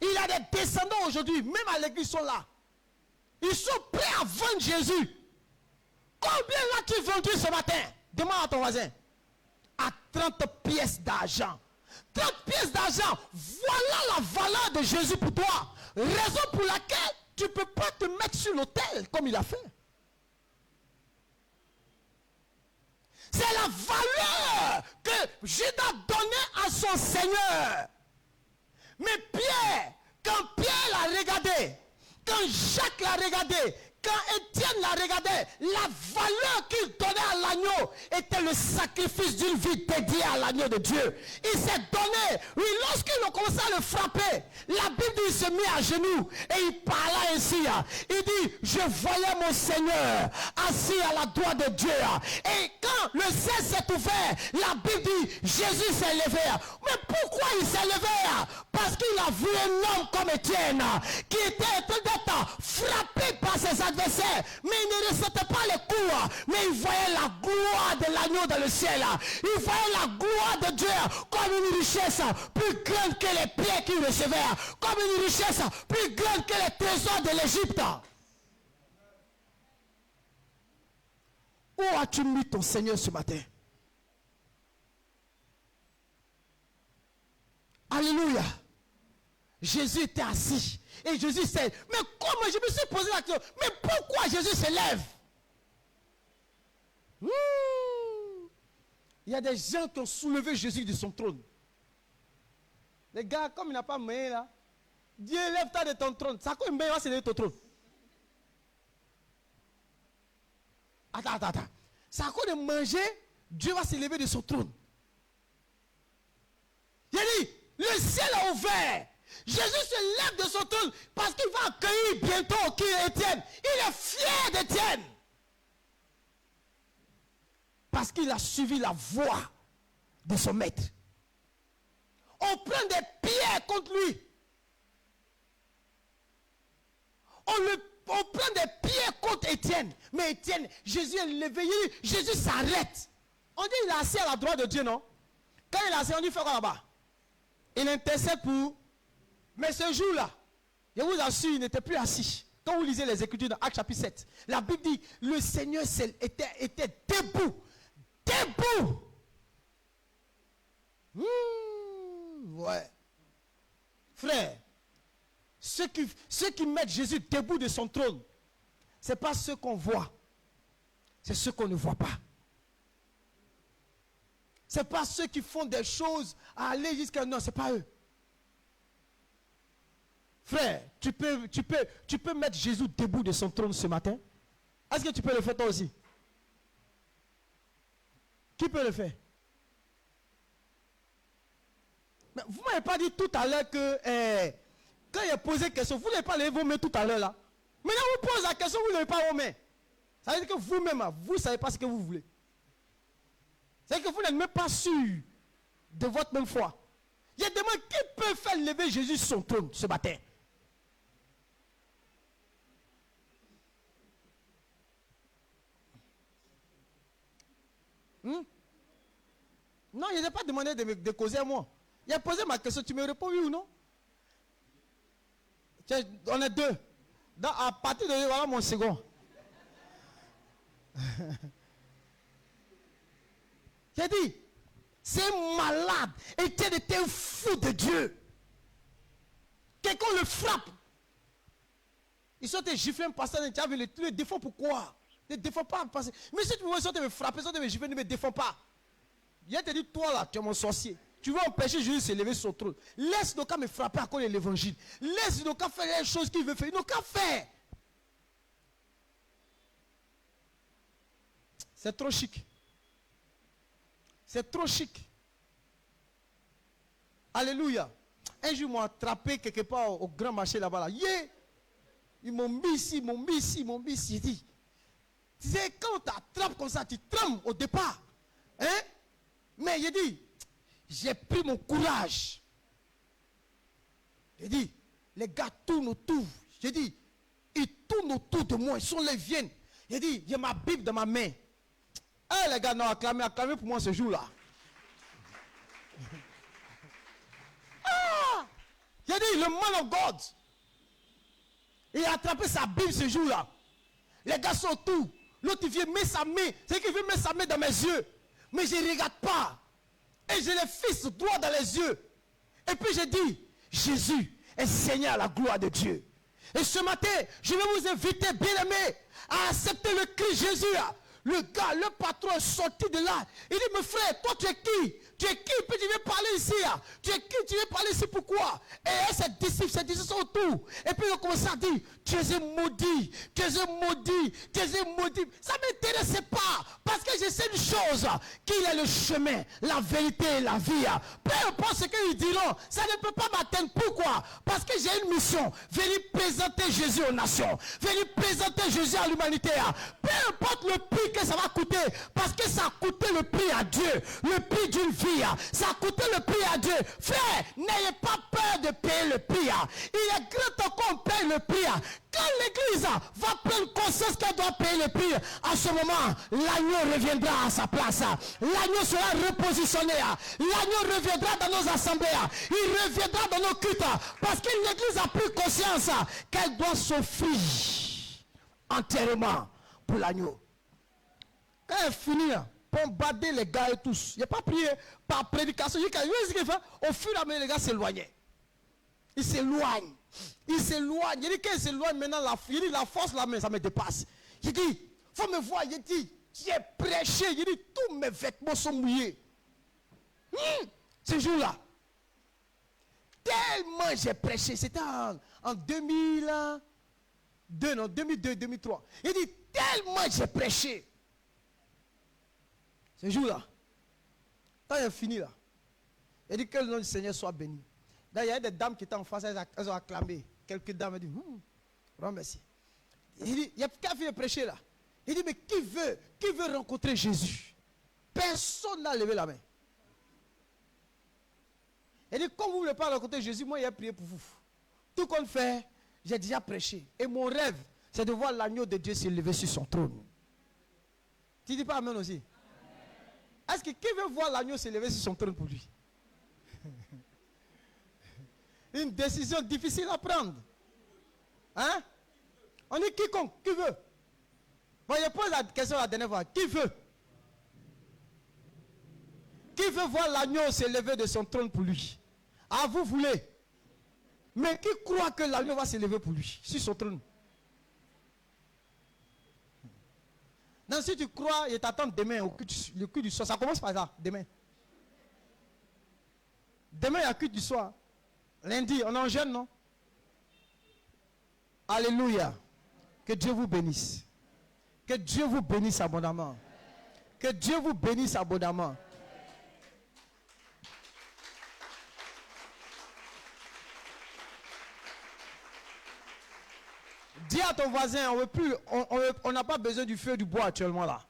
Il a des descendants aujourd'hui, même à l'église, ils sont là. Ils sont prêts à vendre Jésus. Combien l'as-tu vendu ce matin? Demande à ton voisin. À 30 pièces d'argent. 30 pièces d'argent, voilà la valeur de Jésus pour toi. Raison pour laquelle tu ne peux pas te mettre sur l'autel comme il a fait. C'est la valeur que Judas donnait à son Seigneur. Mais Pierre, quand Pierre l'a regardé, quand Jacques l'a regardé, quand Étienne l'a regardé, la valeur qu'il donnait à l'agneau était le sacrifice d'une vie dédiée à l'agneau de Dieu. Il s'est donné. Oui, lorsqu'ils ont commencé à le frapper, la Bible dit qu'il se mit à genoux et il parla ainsi. Il dit, je voyais mon Seigneur assis à la droite de Dieu. Et quand le ciel s'est ouvert, la Bible dit, Jésus s'est levé. Mais pourquoi il s'est levé? Parce qu'il a vu un homme comme Étienne qui était en train d'être frappé par ses adversaires, mais il ne ressentait pas les coups, mais il voyait la gloire de l'agneau dans le ciel. Il voyait la gloire de Dieu comme une richesse plus grande que les pierres qu'il recevait, comme une richesse plus grande que les trésors de l'Égypte. Où as-tu mis ton Seigneur ce matin? Alléluia. Jésus était assis. Et Jésus s'est... Mais comment? Je me suis posé la question. Mais pourquoi Jésus se lève? Il y a des gens qui ont soulevé Jésus de son trône. Les gars, comme il n'a pas main là, Dieu lève-toi de ton trône. Ça quoi, il va se lever de ton trône? Attends. Ça à quoi de manger, Dieu va se lever de son trône. Il a dit, le ciel a ouvert. Jésus se lève de son trône parce qu'il va accueillir bientôt qui est Étienne. Il est fier d'Étienne. Parce qu'il a suivi la voie de son maître. On prend des pierres contre lui. On le on prend des pieds contre Étienne. Mais Étienne, Jésus est levé, Jésus s'arrête. On dit qu'il est assis à la droite de Dieu, non? Quand il est assis, on dit, fait quoi là-bas? Il intercède pour... Mais ce jour-là, je vous assure, il n'était plus assis. Quand vous lisez les Écritures dans Actes chapitre 7, la Bible dit, le Seigneur était debout. Debout. Ouais. Frère, ceux qui mettent Jésus debout de son trône, ce n'est pas ceux qu'on voit, c'est ceux qu'on ne voit pas. Ce n'est pas ceux qui font des choses à aller jusqu'à... Non, ce n'est pas eux. Frère, tu peux mettre Jésus debout de son trône ce matin? Est-ce que tu peux le faire toi aussi? Qui peut le faire? Mais vous ne m'avez pas dit tout à l'heure que quand il a posé question, vous n'avez pas levé vos mains tout à l'heure là. Maintenant vous posez la question, vous ne levez pas vos mains. Ça veut dire que vous-même, vous ne savez pas ce que vous voulez. Ça veut dire que vous n'êtes même pas sûr de votre même foi. Il y a des gens qui peuvent faire lever Jésus sur son trône ce matin. Non, il n'a pas demandé de causer à moi. Il a posé ma question, tu me réponds oui ou non? Tiens, on est deux. À partir de voilà mon second. J'ai dit, c'est malade. Étienne était un fou de Dieu. Quelqu'un le frappe. Ils sont giflés un pasteur, tu le défends pourquoi? Ne défends pas. Mais si tu veux me frapper, me gifler, ne me défends pas. Il a te dit, toi là, tu es mon sorcier. Tu veux empêcher Jésus de se lever sur son trône. Laisse nos cas me frapper à cause de l'évangile. Laisse nos cas faire les choses qu'il veut faire. Nos cas faire. C'est trop chic. C'est trop chic. Alléluia. Un jour, ils m'ont attrapé quelque part au grand marché là-bas. Là. Yeah. Ils m'ont mis ici, ils m'ont mis ici, ils m'ont mis ici. Dit, tu sais, quand on t'attrape comme ça, tu trembles au départ. Hein? Mais il dit, j'ai pris mon courage. J'ai dit, les gars tournent autour. J'ai dit, ils tournent autour de moi, ils sont les viennent. J'ai dit, j'ai ma Bible dans ma main. Eh les gars, non, acclamez pour moi ce jour-là. Ah! J'ai dit, le man of God. Il a attrapé sa Bible ce jour-là. Les gars sont autour. L'autre, il vient mettre sa main. C'est qu'il veut mettre sa main dans mes yeux. Mais je ne regarde pas. Et je les fixe droit dans les yeux. Et puis je dis, Jésus est Seigneur à la gloire de Dieu. Et ce matin, je vais vous inviter, bien-aimés, à accepter le Christ Jésus. Le gars, le patron est sorti de là. Il dit, mon frère, toi tu es qui? Tu es qui? Puis tu viens parler ici. Tu es qui? Tu viens parler ici pourquoi? Et ses disciples sont autour. Et puis ils ont commencé à dire, tu es un maudit, tu es un maudit, tu es un maudit. Ça ne m'intéressait pas. Parce que je sais une chose, qu'il est le chemin, la vérité et la vie. Peu importe ce qu'ils diront, ça ne peut pas m'atteindre. Pourquoi? Parce que j'ai une mission. Venir présenter Jésus aux nations. Venir présenter Jésus à l'humanité. Peu importe le prix que ça va coûter. Parce que ça a coûté le prix à Dieu. Le prix d'une vie. Ça a coûté le prix à Dieu. Frère, n'ayez pas peur de payer le prix. Il est grand temps qu'on paye le prix. Quand l'église va prendre conscience qu'elle doit payer le prix, à ce moment, l'agneau reviendra à sa place. L'agneau sera repositionné. L'agneau reviendra dans nos assemblées. Il reviendra dans nos cultes. Parce que l'église a pris conscience qu'elle doit s'offrir entièrement pour l'agneau. Quand elle finit, bombarder les gars et tous. Il n'y a pas prié par prédication. Au fur et à mesure, les gars s'éloignaient. Ils s'éloignent. Ils s'éloignent. Il dit qu'il s'éloigne maintenant, la force là, mais ça me dépasse. Il dit, il faut me voir. Il dit, j'ai prêché. Il dit, tous mes vêtements sont mouillés. Ce jour-là. Tellement j'ai prêché. C'était en 2002, non, 2002, 2003. Il dit, tellement j'ai prêché. Ce jour-là, quand il a fini là, il dit que le nom du Seigneur soit béni. Là, il y a des dames qui étaient en face, elles ont acclamé. Quelques dames ont dit, grand merci. Il dit, il y a quelqu'un qui vient prêcher là. Il dit, mais qui veut rencontrer Jésus? Personne n'a levé la main. Il dit, comme vous ne voulez pas rencontrer Jésus, moi, il a prié pour vous. Tout compte fait, j'ai déjà prêché. Et mon rêve, c'est de voir l'agneau de Dieu s'élever sur son trône. Tu dis pas amen aussi? Est-ce que qui veut voir l'agneau s'élever sur son trône pour lui? Une décision difficile à prendre. Hein? On dit quiconque, qui veut? Bon, je pose la question la dernière fois. Qui veut? Qui veut voir l'agneau s'élever de son trône pour lui? Ah, vous voulez? Mais qui croit que l'agneau va s'élever pour lui, sur son trône? Donc si tu crois, il t'attend demain au culte, le culte du soir. Ça commence par ça, demain. Demain, il y a culte du soir. Lundi, on est en jeûne, non? Alléluia. Que Dieu vous bénisse. Que Dieu vous bénisse abondamment. Que Dieu vous bénisse abondamment. Dis à ton voisin, on n'a pas besoin du feu et du bois actuellement là.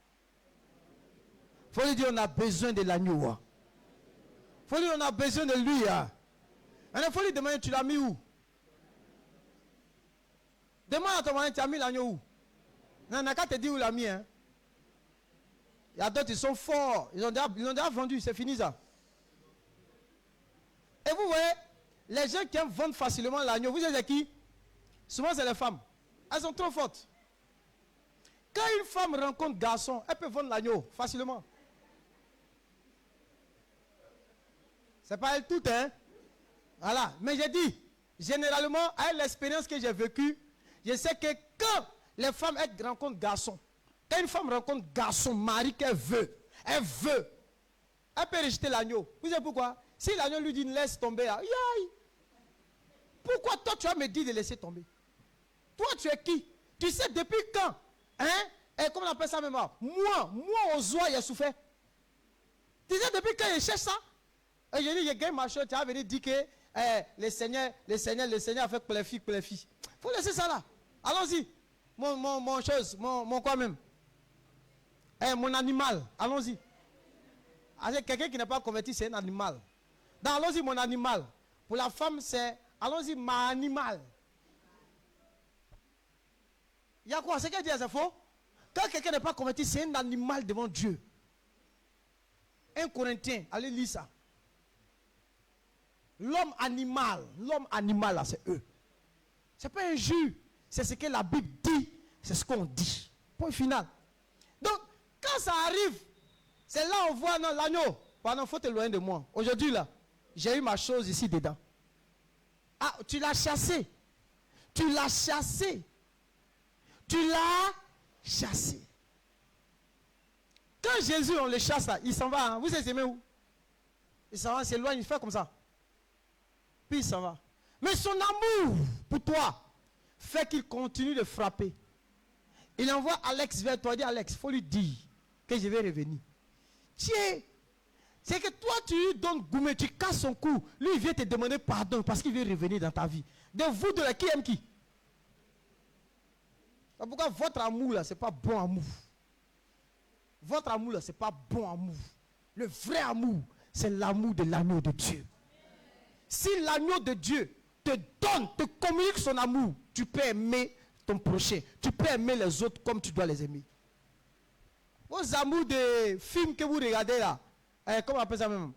Il faut lui dire on a besoin de l'agneau. Il faut lui dire on a besoin de lui. Il faut lui demander tu l'as mis où? Demande à ton voisin tu as mis l'agneau où? Non, n'a qu'à te dire où l'a mis. Il y a d'autres, ils sont forts. Ils l'ont déjà vendu, c'est fini ça. Et vous voyez, les gens qui aiment vendre facilement l'agneau, vous savez qui? Souvent c'est les femmes. Elles sont trop fortes. Quand une femme rencontre garçon, elle peut vendre l'agneau facilement. C'est pas elle toute, hein? Voilà. Mais j'ai dit, généralement, avec l'expérience que j'ai vécue, je sais que quand les femmes rencontrent garçon, quand une femme rencontre garçon, mari qu'elle veut, elle peut rejeter l'agneau. Vous savez pourquoi? Si l'agneau lui dit laisse tomber, aïe, pourquoi toi tu vas me dire de laisser tomber? Toi, tu es qui? Tu sais depuis quand? Hein? Et comment on appelle ça même? Moi, aux oies, il a souffert. Tu sais depuis quand il cherche ça? Et j'ai dit, il gagne ma chose, tu as venu dire que le Seigneur a fait pour les filles. Il faut laisser ça là. Allons-y. Mon chose, mon quoi même? Mon animal. Allons-y. Quelqu'un qui n'est pas converti, c'est un animal. Donc, allons-y, mon animal. Pour la femme, c'est, allons-y, ma animal. Il y a quoi? C'est qu'elle dit, c'est faux? Quand quelqu'un n'est pas converti, c'est un animal devant Dieu. 1 Corinthiens, allez lire ça. L'homme animal, là, c'est eux. Ce n'est pas un jus. C'est ce que la Bible dit, c'est ce qu'on dit. Point final. Donc, quand ça arrive, c'est là on voit, non, l'agneau. Pardon, il faut t'éloigner de moi. Aujourd'hui, là, j'ai eu ma chose ici dedans. Ah, tu l'as chassé. Tu l'as chassé. Tu l'as chassé. Quand Jésus, on le chasse là, il s'en va. Hein. Vous savez où? Il s'en va, il s'éloigne, il fait comme ça. Puis il s'en va. Mais son amour pour toi fait qu'il continue de frapper. Il envoie Alex vers toi. Il dit Alex, il faut lui dire que je vais revenir. Tiens, c'est que toi tu lui donnes gourmet, tu casses son cou. Lui il vient te demander pardon parce qu'il veut revenir dans ta vie. De vous deux là, qui aime qui? C'est pourquoi votre amour là, c'est pas bon amour. Votre amour là, c'est pas bon amour. Le vrai amour, c'est l'amour de l'agneau de Dieu. Si l'agneau de Dieu te donne, te communique son amour, tu peux aimer ton prochain. Tu peux aimer les autres comme tu dois les aimer. Vos amours de films que vous regardez là, comment on appelle ça même?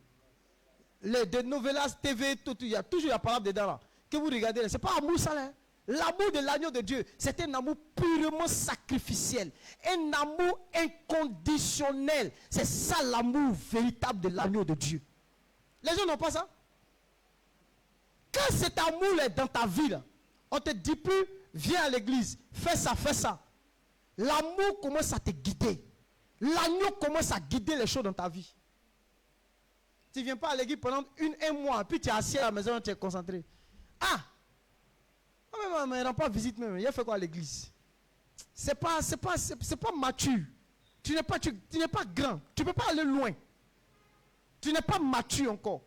Les de novelas TV, tout, il y a toujours la parole dedans là. Que vous regardez là, c'est pas amour ça là. L'amour de l'agneau de Dieu, c'est un amour purement sacrificiel. Un amour inconditionnel. C'est ça l'amour véritable de l'agneau de Dieu. Les gens n'ont pas ça. Quand cet amour est dans ta vie, là, on ne te dit plus, viens à l'église, fais ça, fais ça. L'amour commence à te guider. L'agneau commence à guider les choses dans ta vie. Tu ne viens pas à l'église pendant un mois, puis tu es assis à la maison, tu es concentré. Ah! Mais il ne rend pas visite même. Il a fait quoi à l'église? C'est pas mature. Tu n'es pas grand. Tu ne peux pas aller loin. Tu n'es pas mature encore.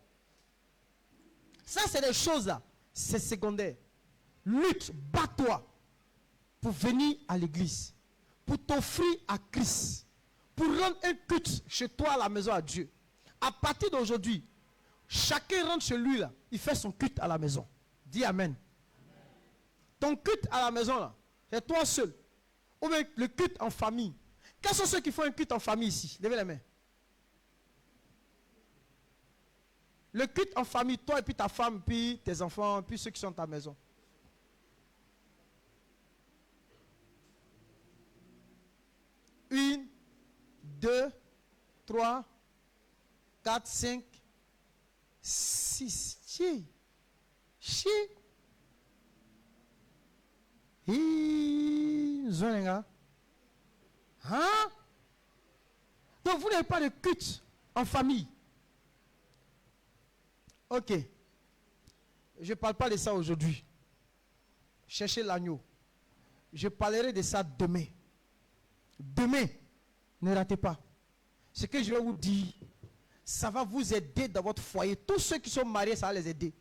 Ça, c'est des choses là. C'est secondaire. Lutte, bats-toi pour venir à l'église. Pour t'offrir à Christ. Pour rendre un culte chez toi à la maison à Dieu. À partir d'aujourd'hui, chacun rentre chez lui là. Il fait son culte à la maison. Dis Amen. Ton culte à la maison là, c'est toi seul. Ou bien le culte en famille. Quels sont ceux qui font un culte en famille ici? Levez les mains. Le culte en famille, toi et puis ta femme, puis tes enfants, puis ceux qui sont à ta maison. Une, 2, 3, 4, 5, 6. Chi. Les gars. Hein? Donc vous n'avez pas de culte en famille. Ok. Je ne parle pas de ça aujourd'hui. Cherchez l'agneau. Je parlerai de ça demain. Demain, ne ratez pas. Ce que je vais vous dire, ça va vous aider dans votre foyer. Tous ceux qui sont mariés, ça va les aider.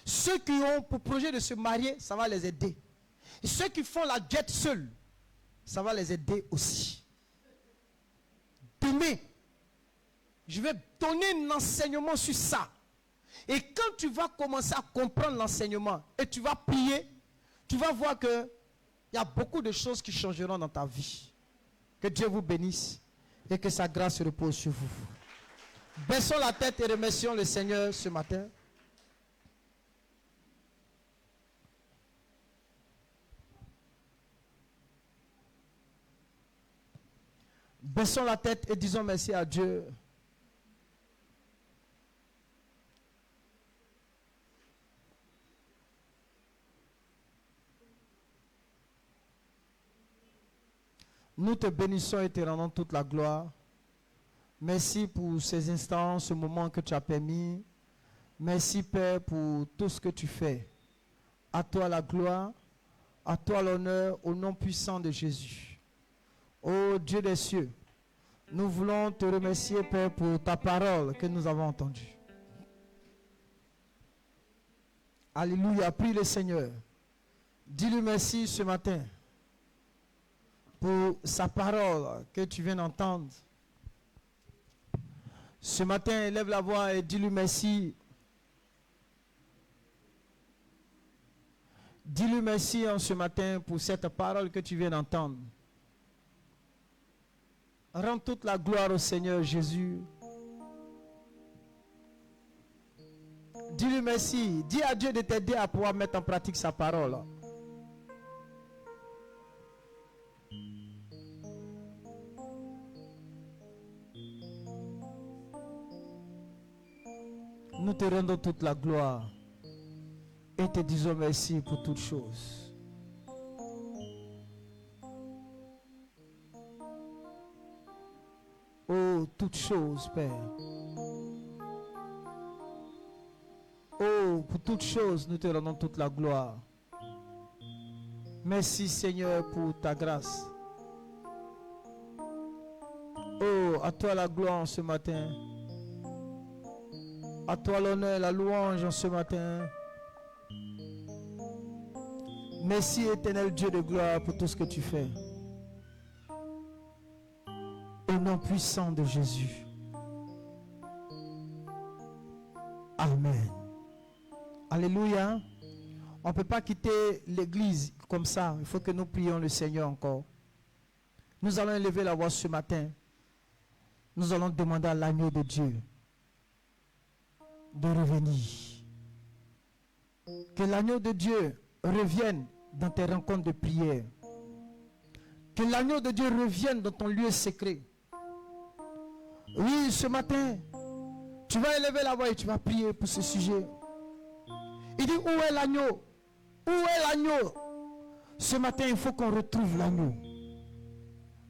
Ceux qui ont pour projet de se marier, ça va les aider. Et ceux qui font la jet seuls, ça va les aider aussi. Demain, je vais donner un enseignement sur ça. Et quand tu vas commencer à comprendre l'enseignement et tu vas prier, tu vas voir qu'il y a beaucoup de choses qui changeront dans ta vie. Que Dieu vous bénisse et que sa grâce repose sur vous. Baissons la tête et remercions le Seigneur ce matin. Baissons la tête et disons merci à Dieu. Nous te bénissons et te rendons toute la gloire. Merci pour ces instants, ce moment que tu as permis. Merci Père pour tout ce que tu fais. À toi la gloire, à toi l'honneur, au nom puissant de Jésus. Ô Dieu des cieux, nous voulons te remercier Père pour ta parole que nous avons entendue. Alléluia, prie le Seigneur. Dis-lui merci ce matin pour sa parole que tu viens d'entendre. Ce matin, élève la voix et dis-lui merci. Dis-lui merci en ce matin pour cette parole que tu viens d'entendre. Rends toute la gloire au Seigneur Jésus. Dis-lui merci. Dis à Dieu de t'aider à pouvoir mettre en pratique sa parole. Nous te rendons toute la gloire et te disons merci pour toutes choses. Oh, toutes choses, Père. Oh, pour toutes choses, nous te rendons toute la gloire. Merci, Seigneur, pour ta grâce. Oh, à toi la gloire en ce matin. À toi l'honneur, la louange en ce matin. Merci éternel Dieu de gloire pour tout ce que tu fais. Au nom puissant de Jésus. Amen. Alléluia. On ne peut pas quitter l'église comme ça. Il faut que nous prions le Seigneur encore. Nous allons élever la voix ce matin. Nous allons demander à l'agneau de Dieu de revenir. Que l'agneau de Dieu revienne dans tes rencontres de prière. Que l'agneau de Dieu revienne dans ton lieu secret. Oui, ce matin, tu vas élever la voix et tu vas prier pour ce sujet. Il dit, où est l'agneau? Où est l'agneau? Ce matin, il faut qu'on retrouve l'agneau.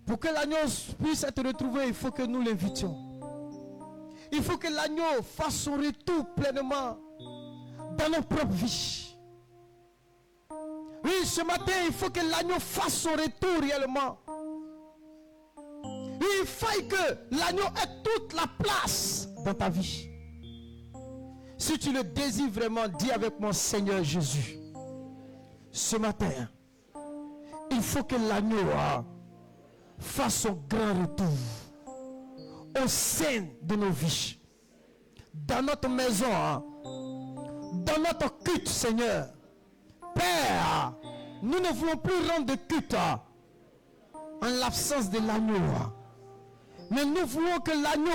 Pour que l'agneau puisse être retrouvé, il faut que nous l'invitions. Il faut que l'agneau fasse son retour pleinement dans nos propres vies. Oui, ce matin, il faut que l'agneau fasse son retour réellement. Il faut que l'agneau ait toute la place dans ta vie. Si tu le désires vraiment, dis avec mon Seigneur Jésus. Ce matin, il faut que l'agneau fasse son grand retour au sein de nos vies, dans notre maison, dans notre culte, Seigneur. Père, nous ne voulons plus rendre de culte en l'absence de l'agneau. Mais nous voulons que l'agneau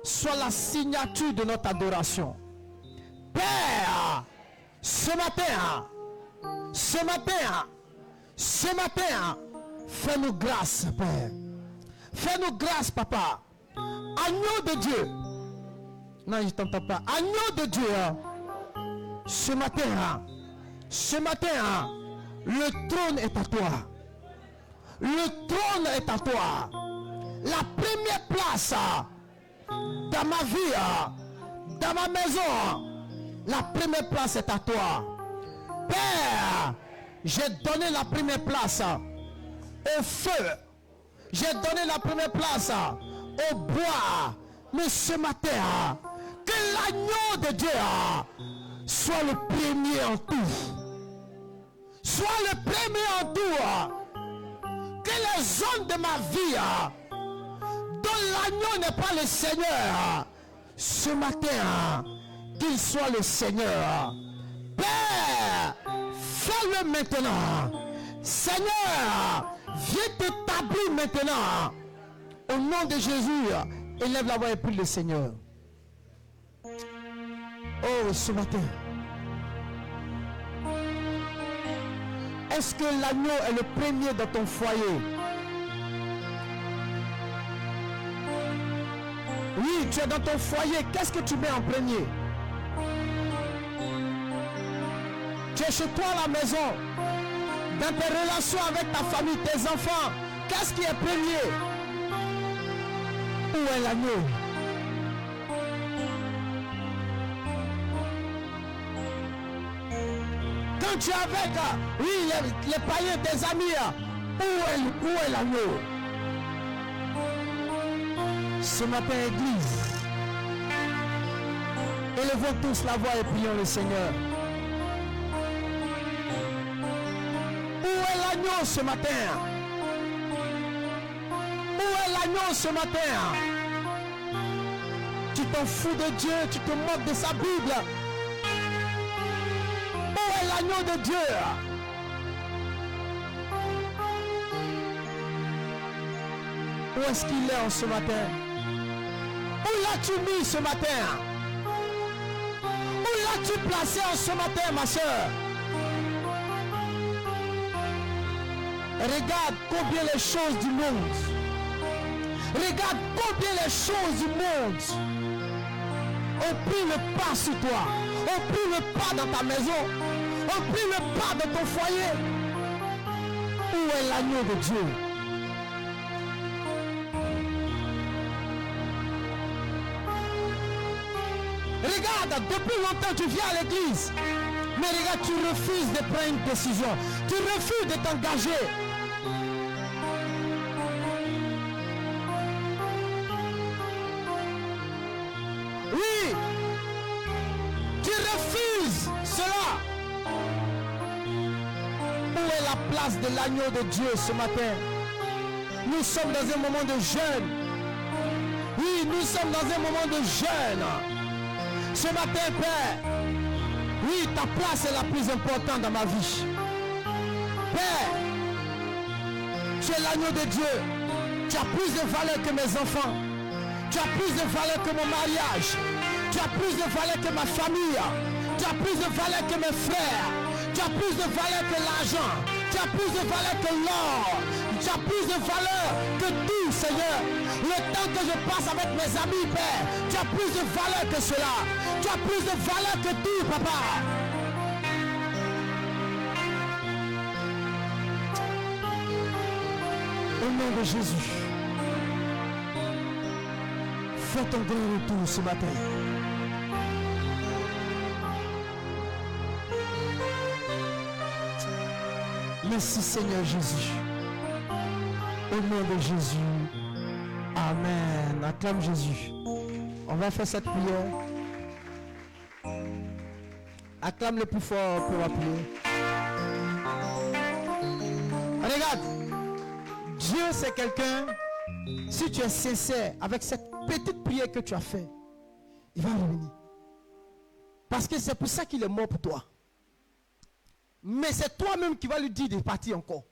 soit la signature de notre adoration. Père, ce matin, fais-nous grâce, Père. Fais-nous grâce, Papa. Agneau de Dieu. Non, je ne t'entends pas. Agneau de Dieu. Ce matin, le trône est à toi. Le trône est à toi. La première place dans ma vie, dans ma maison, la première place est à toi. Père, j'ai donné la première place au feu. J'ai donné la première place au bois. Mais ce matin, que l'agneau de Dieu soit le premier en tout. Soit le premier en tout. Que les zones de ma vie dont l'agneau n'est pas le Seigneur, ce matin, qu'il soit le Seigneur. Père, fais-le maintenant. Seigneur, viens t'établir maintenant. Au nom de Jésus, élève la voix et prie le Seigneur. Oh, ce matin, est-ce que l'agneau est le premier dans ton foyer? Oui, tu es dans ton foyer. Qu'est-ce que tu mets en premier? Tu es chez toi à la maison, dans tes relations avec ta famille, tes enfants. Qu'est-ce qui est premier? Où est l'agneau? Quand tu es avec les païens, tes amis, où est l'agneau? Ce matin, Église, élevons tous la voix et prions le Seigneur. Où est l'agneau ce matin? Où est l'agneau ce matin? Tu t'en fous de Dieu, tu te moques de sa Bible. Où est l'agneau de Dieu? Où est-ce qu'il est en ce matin? Où l'as-tu mis ce matin? Où l'as-tu placé en ce matin, ma soeur? Regarde combien les choses du monde. Regarde combien les choses du monde ont pris le pas sur toi. Ont pris le pas dans ta maison. Ont pris le pas dans ton foyer. Où est l'agneau de Dieu? Regarde, depuis longtemps tu viens à l'église. Mais regarde, tu refuses de prendre une décision. Tu refuses de t'engager. Oui, tu refuses cela. Où est la place de l'agneau de Dieu ce matin? Nous sommes dans un moment de jeûne. Oui, nous sommes dans un moment de jeûne. Ce matin, Père, oui, ta place est la plus importante dans ma vie. Père, tu es l'agneau de Dieu. Tu as plus de valeur que mes enfants. Tu as plus de valeur que mon mariage. Tu as plus de valeur que ma famille. Tu as plus de valeur que mes frères. Tu as plus de valeur que l'argent. Tu as plus de valeur que l'or. Tu as plus de valeur que tout, Seigneur. Le temps que je passe avec mes amis, Père, tu as plus de valeur que cela. Tu as plus de valeur que tout, Papa. Au nom de Jésus, fais ton grand retour ce matin. Merci Seigneur Jésus. Au nom de Jésus. Amen. Acclame Jésus. On va faire cette prière. Acclame le plus fort pour la prière. Regarde. Dieu c'est quelqu'un. Si tu es sincère avec cette petite prière que tu as fait, il va revenir. Parce que c'est pour ça qu'il est mort pour toi. Mais c'est toi-même qui vas lui dire de partir encore.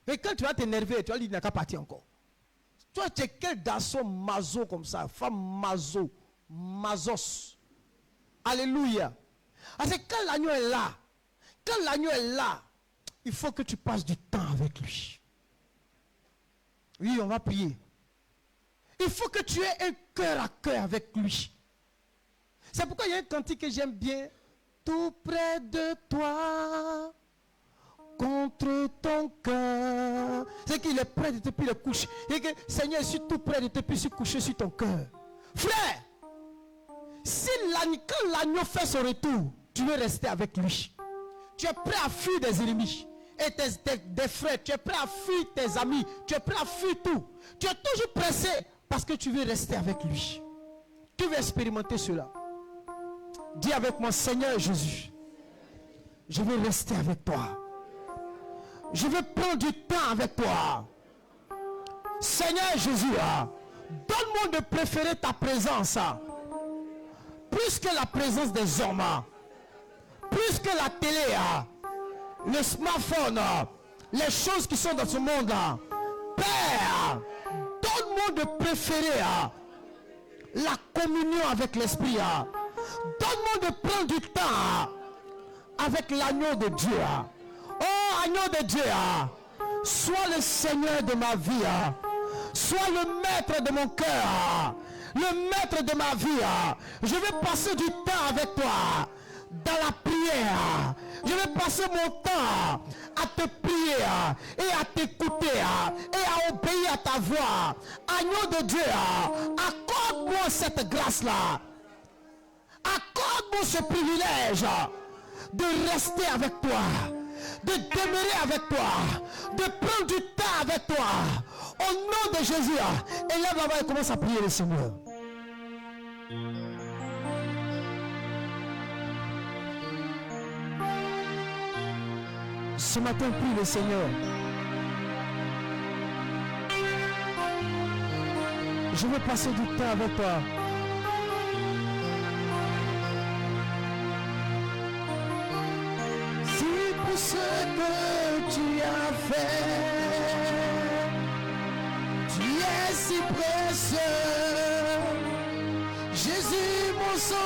Et quand tu vas t'énerver, tu vas dire, il n'a qu'à partir encore. Toi, tu es quel garçon mazo comme ça, femme mazo, mazos. Alléluia. Parce que quand l'agneau est là, il faut que tu passes du temps avec lui. Oui, on va prier. Il faut que tu aies un cœur à cœur avec lui. C'est pourquoi il y a un cantique que j'aime bien. Tout près de toi, contre ton cœur. C'est qu'il est prêt de te puis le coucher. Et que Seigneur, je suis tout près de te puis se coucher sur ton cœur. Frère, si quand l'agneau fait son retour, tu veux rester avec lui. Tu es prêt à fuir des ennemis. Et des frères, tu es prêt à fuir tes amis. Tu es prêt à fuir tout. Tu es toujours pressé parce que tu veux rester avec lui. Tu veux expérimenter cela. Dis avec moi, Seigneur Jésus, je veux rester avec toi. Je veux prendre du temps avec toi. Seigneur Jésus, donne-moi de préférer ta présence. Plus que la présence des hommes. Plus que la télé. Le smartphone. Les choses qui sont dans ce monde. Père, donne-moi de préférer la communion avec l'Esprit. Donne-moi de prendre du temps avec l'agneau de Dieu. Oh, agneau de Dieu, sois le Seigneur de ma vie. Sois le maître de mon cœur. Le maître de ma vie. Je vais passer du temps avec toi dans la prière. Je vais passer mon temps à te prier et à t'écouter et à obéir à ta voix. Agneau de Dieu, accorde-moi cette grâce-là. Accorde-moi ce privilège de rester avec toi, de demeurer avec toi, de prendre du temps avec toi. Au nom de Jésus, élève la main et commence à prier le Seigneur. Ce matin, prie le Seigneur. Je veux passer du temps avec toi. Si pour ce que tu as fait, tu es si précieux, Jésus mon sauveur.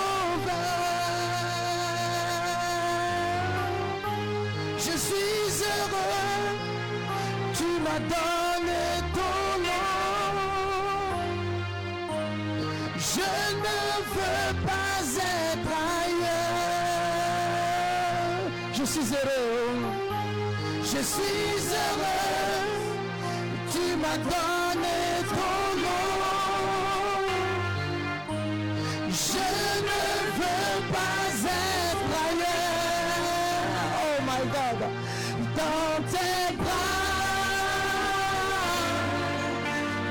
Je suis heureux, tu m'as donné ton nom. Je ne veux pas être ailleurs. Je suis heureux, tu m'as donné ton nom. Je ne veux pas être ailleurs. Oh my God, dans tes bras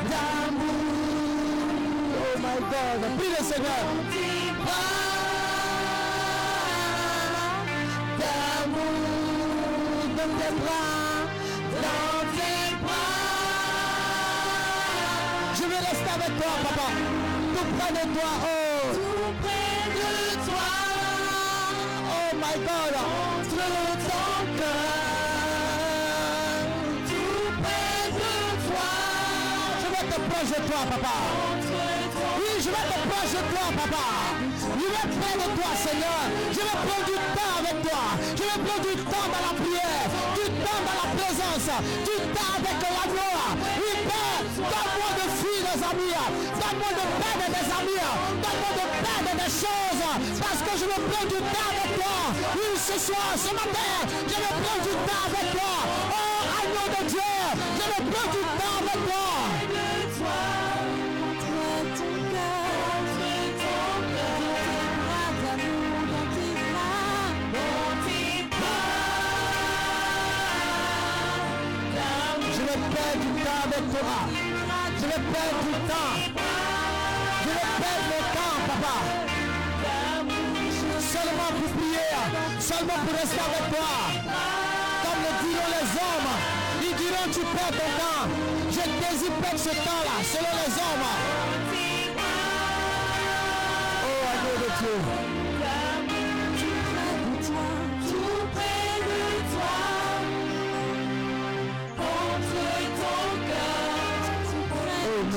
d'amour. Oh my God, prie le Seigneur. Dans tes bras. Je vais rester avec toi, papa. Tout près de toi, oh. Tout près de toi. Oh my God. Entre ton cœur. Tout près de toi. Je vais te proche de toi, papa. Oui, je vais te proche de toi, papa. Je vais près de toi, Seigneur. Je vais prendre du temps avec toi. Je vais prendre du temps dans la prière, du temps dans la présence, du temps avec l'agneau. Oui, Père, donne-moi de fuir des amis, donne-moi de perdre des amis, donne-moi de perdre des choses, parce que je veux prendre du temps avec toi. Oui, ce soir, ce matin, je veux prendre du temps avec toi. Oh, agneau de Dieu, je veux prendre du temps avec toi. Je vais perdre du temps. Je vais perdre le temps, papa. Seulement pour prier, seulement pour rester avec toi. Comme le diront les hommes, ils diront tu perds ton temps. Je désire perdre ce temps-là, selon les hommes. Oh, agneau de Dieu. Tout près de toi.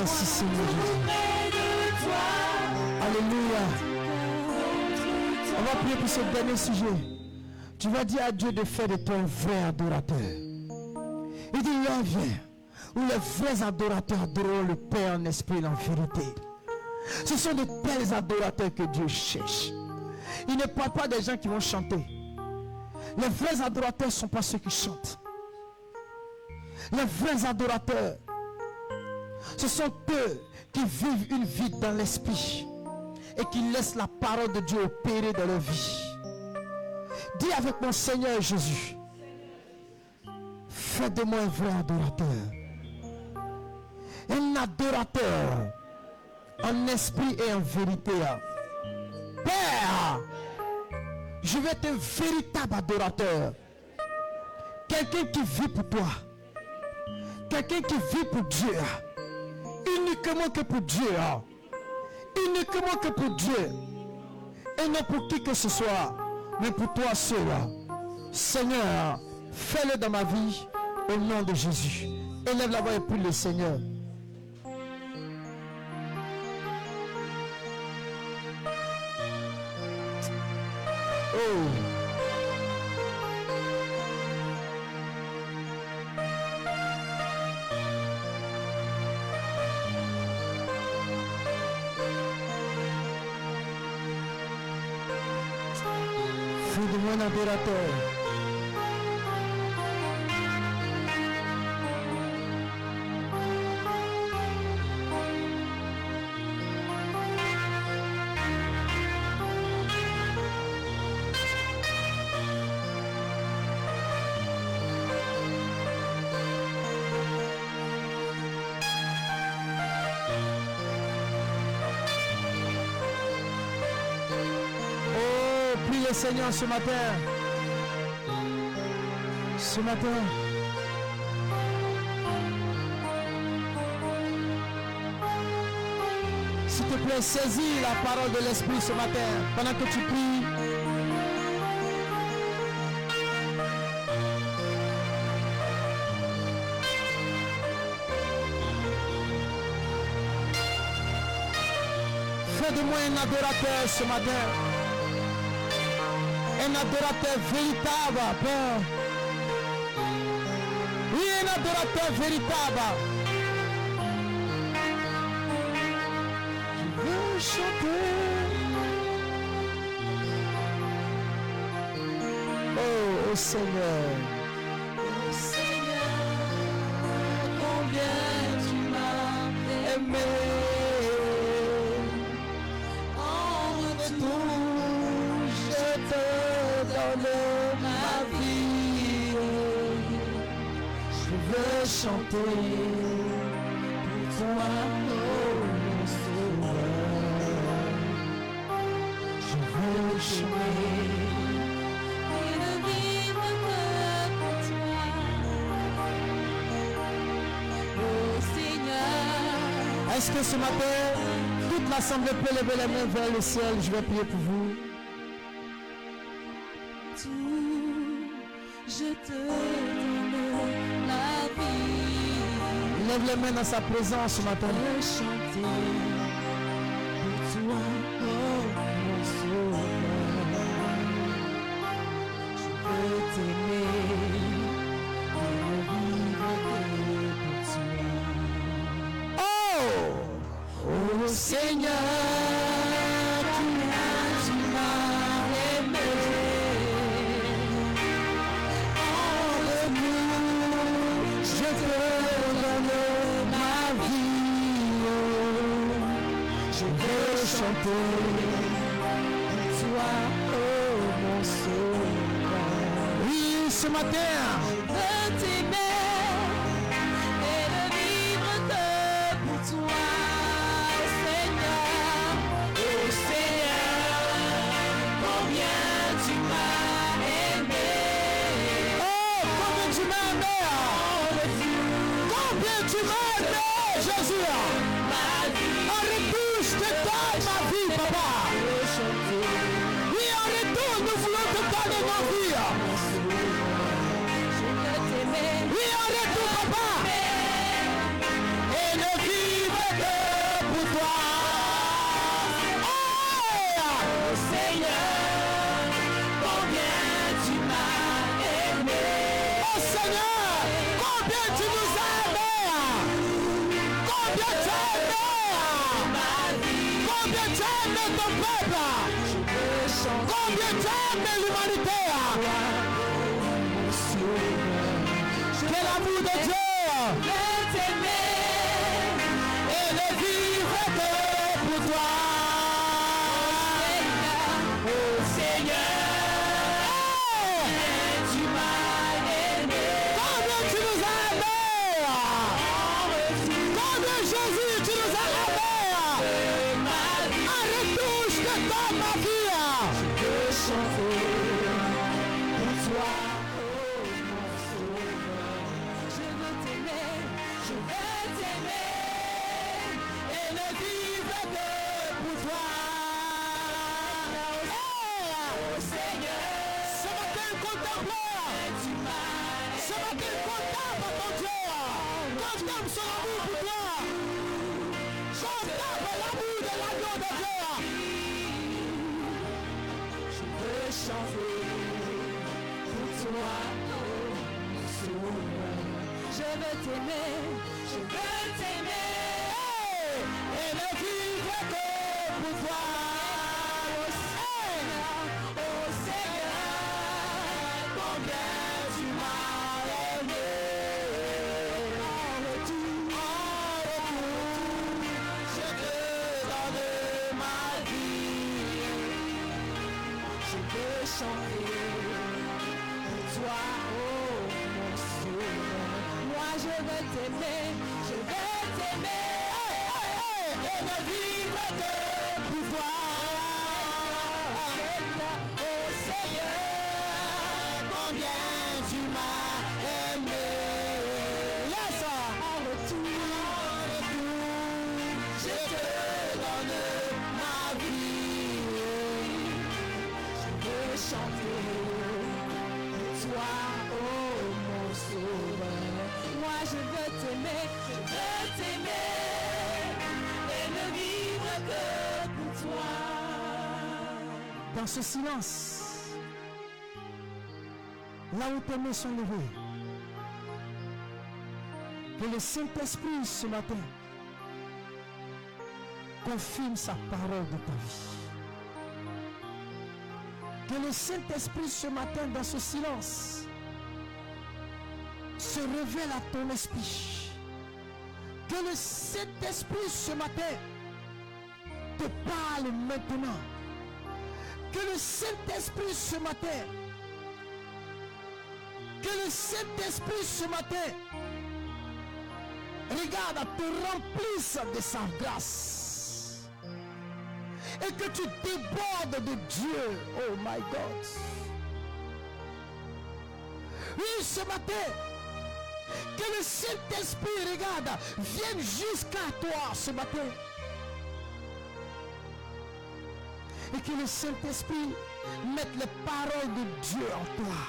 Merci Seigneur Jésus. Alléluia. On va prier pour ce dernier sujet. Tu vas dire à Dieu de faire de toi un vrai adorateur. Il dit l'heure vient où les vrais adorateurs adoreront le Père en esprit et en vérité. Ce sont de tels adorateurs que Dieu cherche. Il ne parle pas des gens qui vont chanter. Les vrais adorateurs ne sont pas ceux qui chantent. Les vrais adorateurs, ce sont eux qui vivent une vie dans l'esprit et qui laissent la parole de Dieu opérer dans leur vie. Dis avec mon Seigneur Jésus, fais de moi un vrai adorateur. Un adorateur en esprit et en vérité. Père, je vais être un véritable adorateur. Quelqu'un qui vit pour toi. Quelqu'un qui vit pour Dieu. Uniquement que pour Dieu. Uniquement que pour Dieu. Et non pour qui que ce soit. Mais pour toi seul. Seigneur, fais-le dans ma vie. Au nom de Jésus. Élève la voix et prie le Seigneur. Oh. Fais de moi un adorateur. Seigneur, ce matin, s'il te plaît, saisis la parole de l'Esprit ce matin, pendant que tu pries. Fais de moi un adorateur ce matin. Un adorateur véritable, Père. Oui, un adorateur véritable. Je veux chanter. Oh Seigneur. Oh Seigneur, combien tu m'as aimé. En retour, je te donne ma vie. Je veux chanter pour toi, oh mon Sauveur. Je veux chanter et ne vivre que pour toi, oh Seigneur. Est-ce que ce matin, toute l'assemblée peut lever les mains vers le ciel? Je vais prier pour vous. Je te donne la vie. Lève les mains dans sa présence ce matin. Je veux chanter pour toi, oh mon Sauveur. Je veux t'aimer et ne vivre que pour toi. Oh Seigneur, tu m'as aimé. Je te donne ma vie, je veux chanter pour toi, oh mon Sauveur. Oui, ce matin, je veux t'aimer et ne vivre que pour toi, Seigneur. Oh Seigneur, combien tu m'as aimé. Oh, combien tu m'as aimé. Combien tu m'as aimé, Jésus. En retour, je te donne ma vie, papa. Oui, en retour, nous voulons te donner ma vie. Oui, en retour, papa. Et ne vivre ton peuple. Combien tu aimes l'humanité. Quel l'amour de Dieu. Et le vivre que pour toi. Oh Seigneur, tu m'as aimé. Combien tu nous as aimés. Combien Jésus tu nous as aimés. En retouche de toi ma vie. Je veux chanter pour toi. Je veux t'aimer, et ne vivre que pour toi. Oh Seigneur, combien tu m'as aimé. En retour, je te donne ma vie. Je veux chanter pour toi, oh mon Sauveur. Moi je veux t'aimer, et ne vivre que pour toi. Oh Seigneur, combien tu m'as aimé. Yes, en retour, je te donne ma vie. Je veux chanter pour toi, oh mon Sauveur. Moi je veux t'aimer, et ne vivre que pour toi. Dans ce silence, là où tes mains sont levées, que le Saint-Esprit ce matin confirme sa parole de ta vie. Que le Saint-Esprit ce matin dans ce silence se révèle à ton esprit. Que le Saint-Esprit ce matin te parle maintenant. Que le Saint-Esprit ce matin, regarde, te remplisse de sa grâce. Et que tu débordes de Dieu. Oh my God. Oui, ce matin, que le Saint-Esprit, regarde, vienne jusqu'à toi ce matin. Et que le Saint-Esprit mette les paroles de Dieu en toi.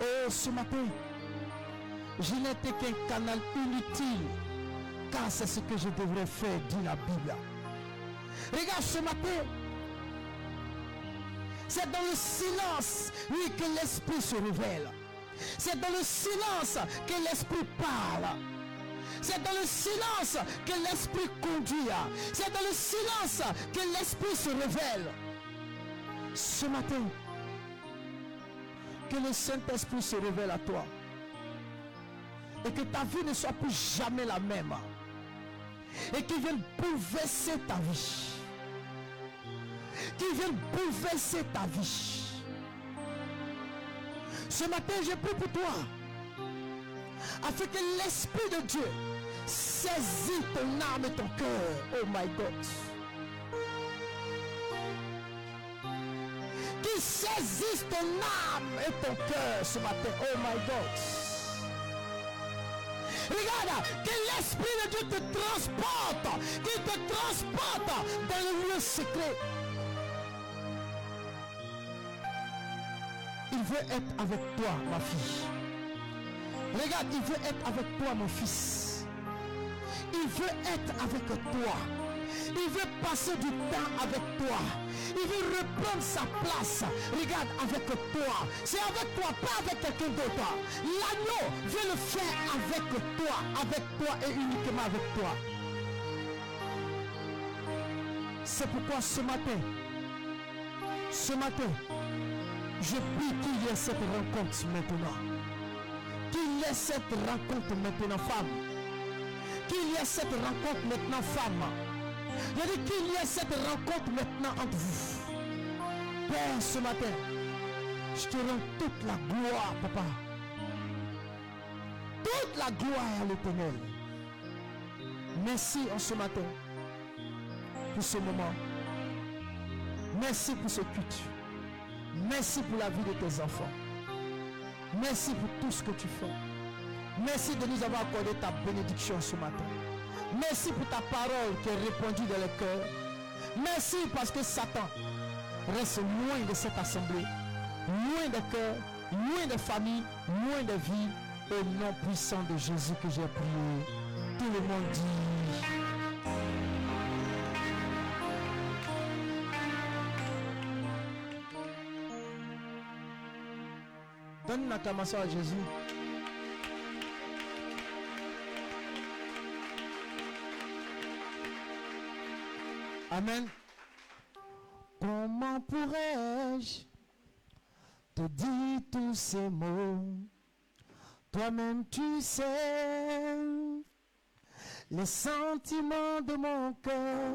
Oh, ce matin, je n'étais qu'un canal inutile, car c'est ce que je devrais faire, dit la Bible. Regarde, ce matin, c'est dans le silence, oui, que l'Esprit se révèle. C'est dans le silence que l'Esprit parle. C'est dans le silence que l'Esprit conduit. C'est dans le silence que l'Esprit se révèle. Ce matin, que le Saint-Esprit se révèle à toi. Et que ta vie ne soit plus jamais la même. Et qu'il vienne bouleverser ta vie. Qu'il vienne bouleverser ta vie. Ce matin, je prie pour toi. Afin que l'Esprit de Dieu saisit ton âme et ton cœur. Oh my God. Qu'il saisisse ton âme et ton cœur ce matin. Oh my God. Regarde, que l'Esprit de Dieu te transporte. Qu'il te transporte dans le lieu secret. Il veut être avec toi, ma fille. Regarde, il veut être avec toi, mon fils. Il veut être avec toi. Il veut passer du temps avec toi. Il veut reprendre sa place. Regarde, avec toi. C'est avec toi, pas avec quelqu'un d'autre. L'agneau veut le faire avec toi et uniquement avec toi. C'est pourquoi ce matin, je prie qu'il y ait cette rencontre maintenant. Qu'il y ait cette rencontre maintenant, femme. Qu'il y ait cette rencontre maintenant, femme. Je dis qu'il y ait cette rencontre maintenant entre vous. Père, ce matin, je te rends toute la gloire, papa. Toute la gloire à l'Éternel. Merci en ce matin pour ce moment. Merci pour ce culte. Merci pour la vie de tes enfants. Merci pour tout ce que tu fais. Merci de nous avoir accordé ta bénédiction ce matin. Merci pour ta parole qui est répandue dans le cœur. Merci parce que Satan reste loin de cette assemblée, loin des cœurs, loin des familles, loin des vies. Au nom puissant de Jésus que j'ai prié. Tout le monde dit. Donne une acclamation à Jésus. Amen. Comment pourrais-je te dire tous ces mots? Toi-même tu sais les sentiments de mon cœur.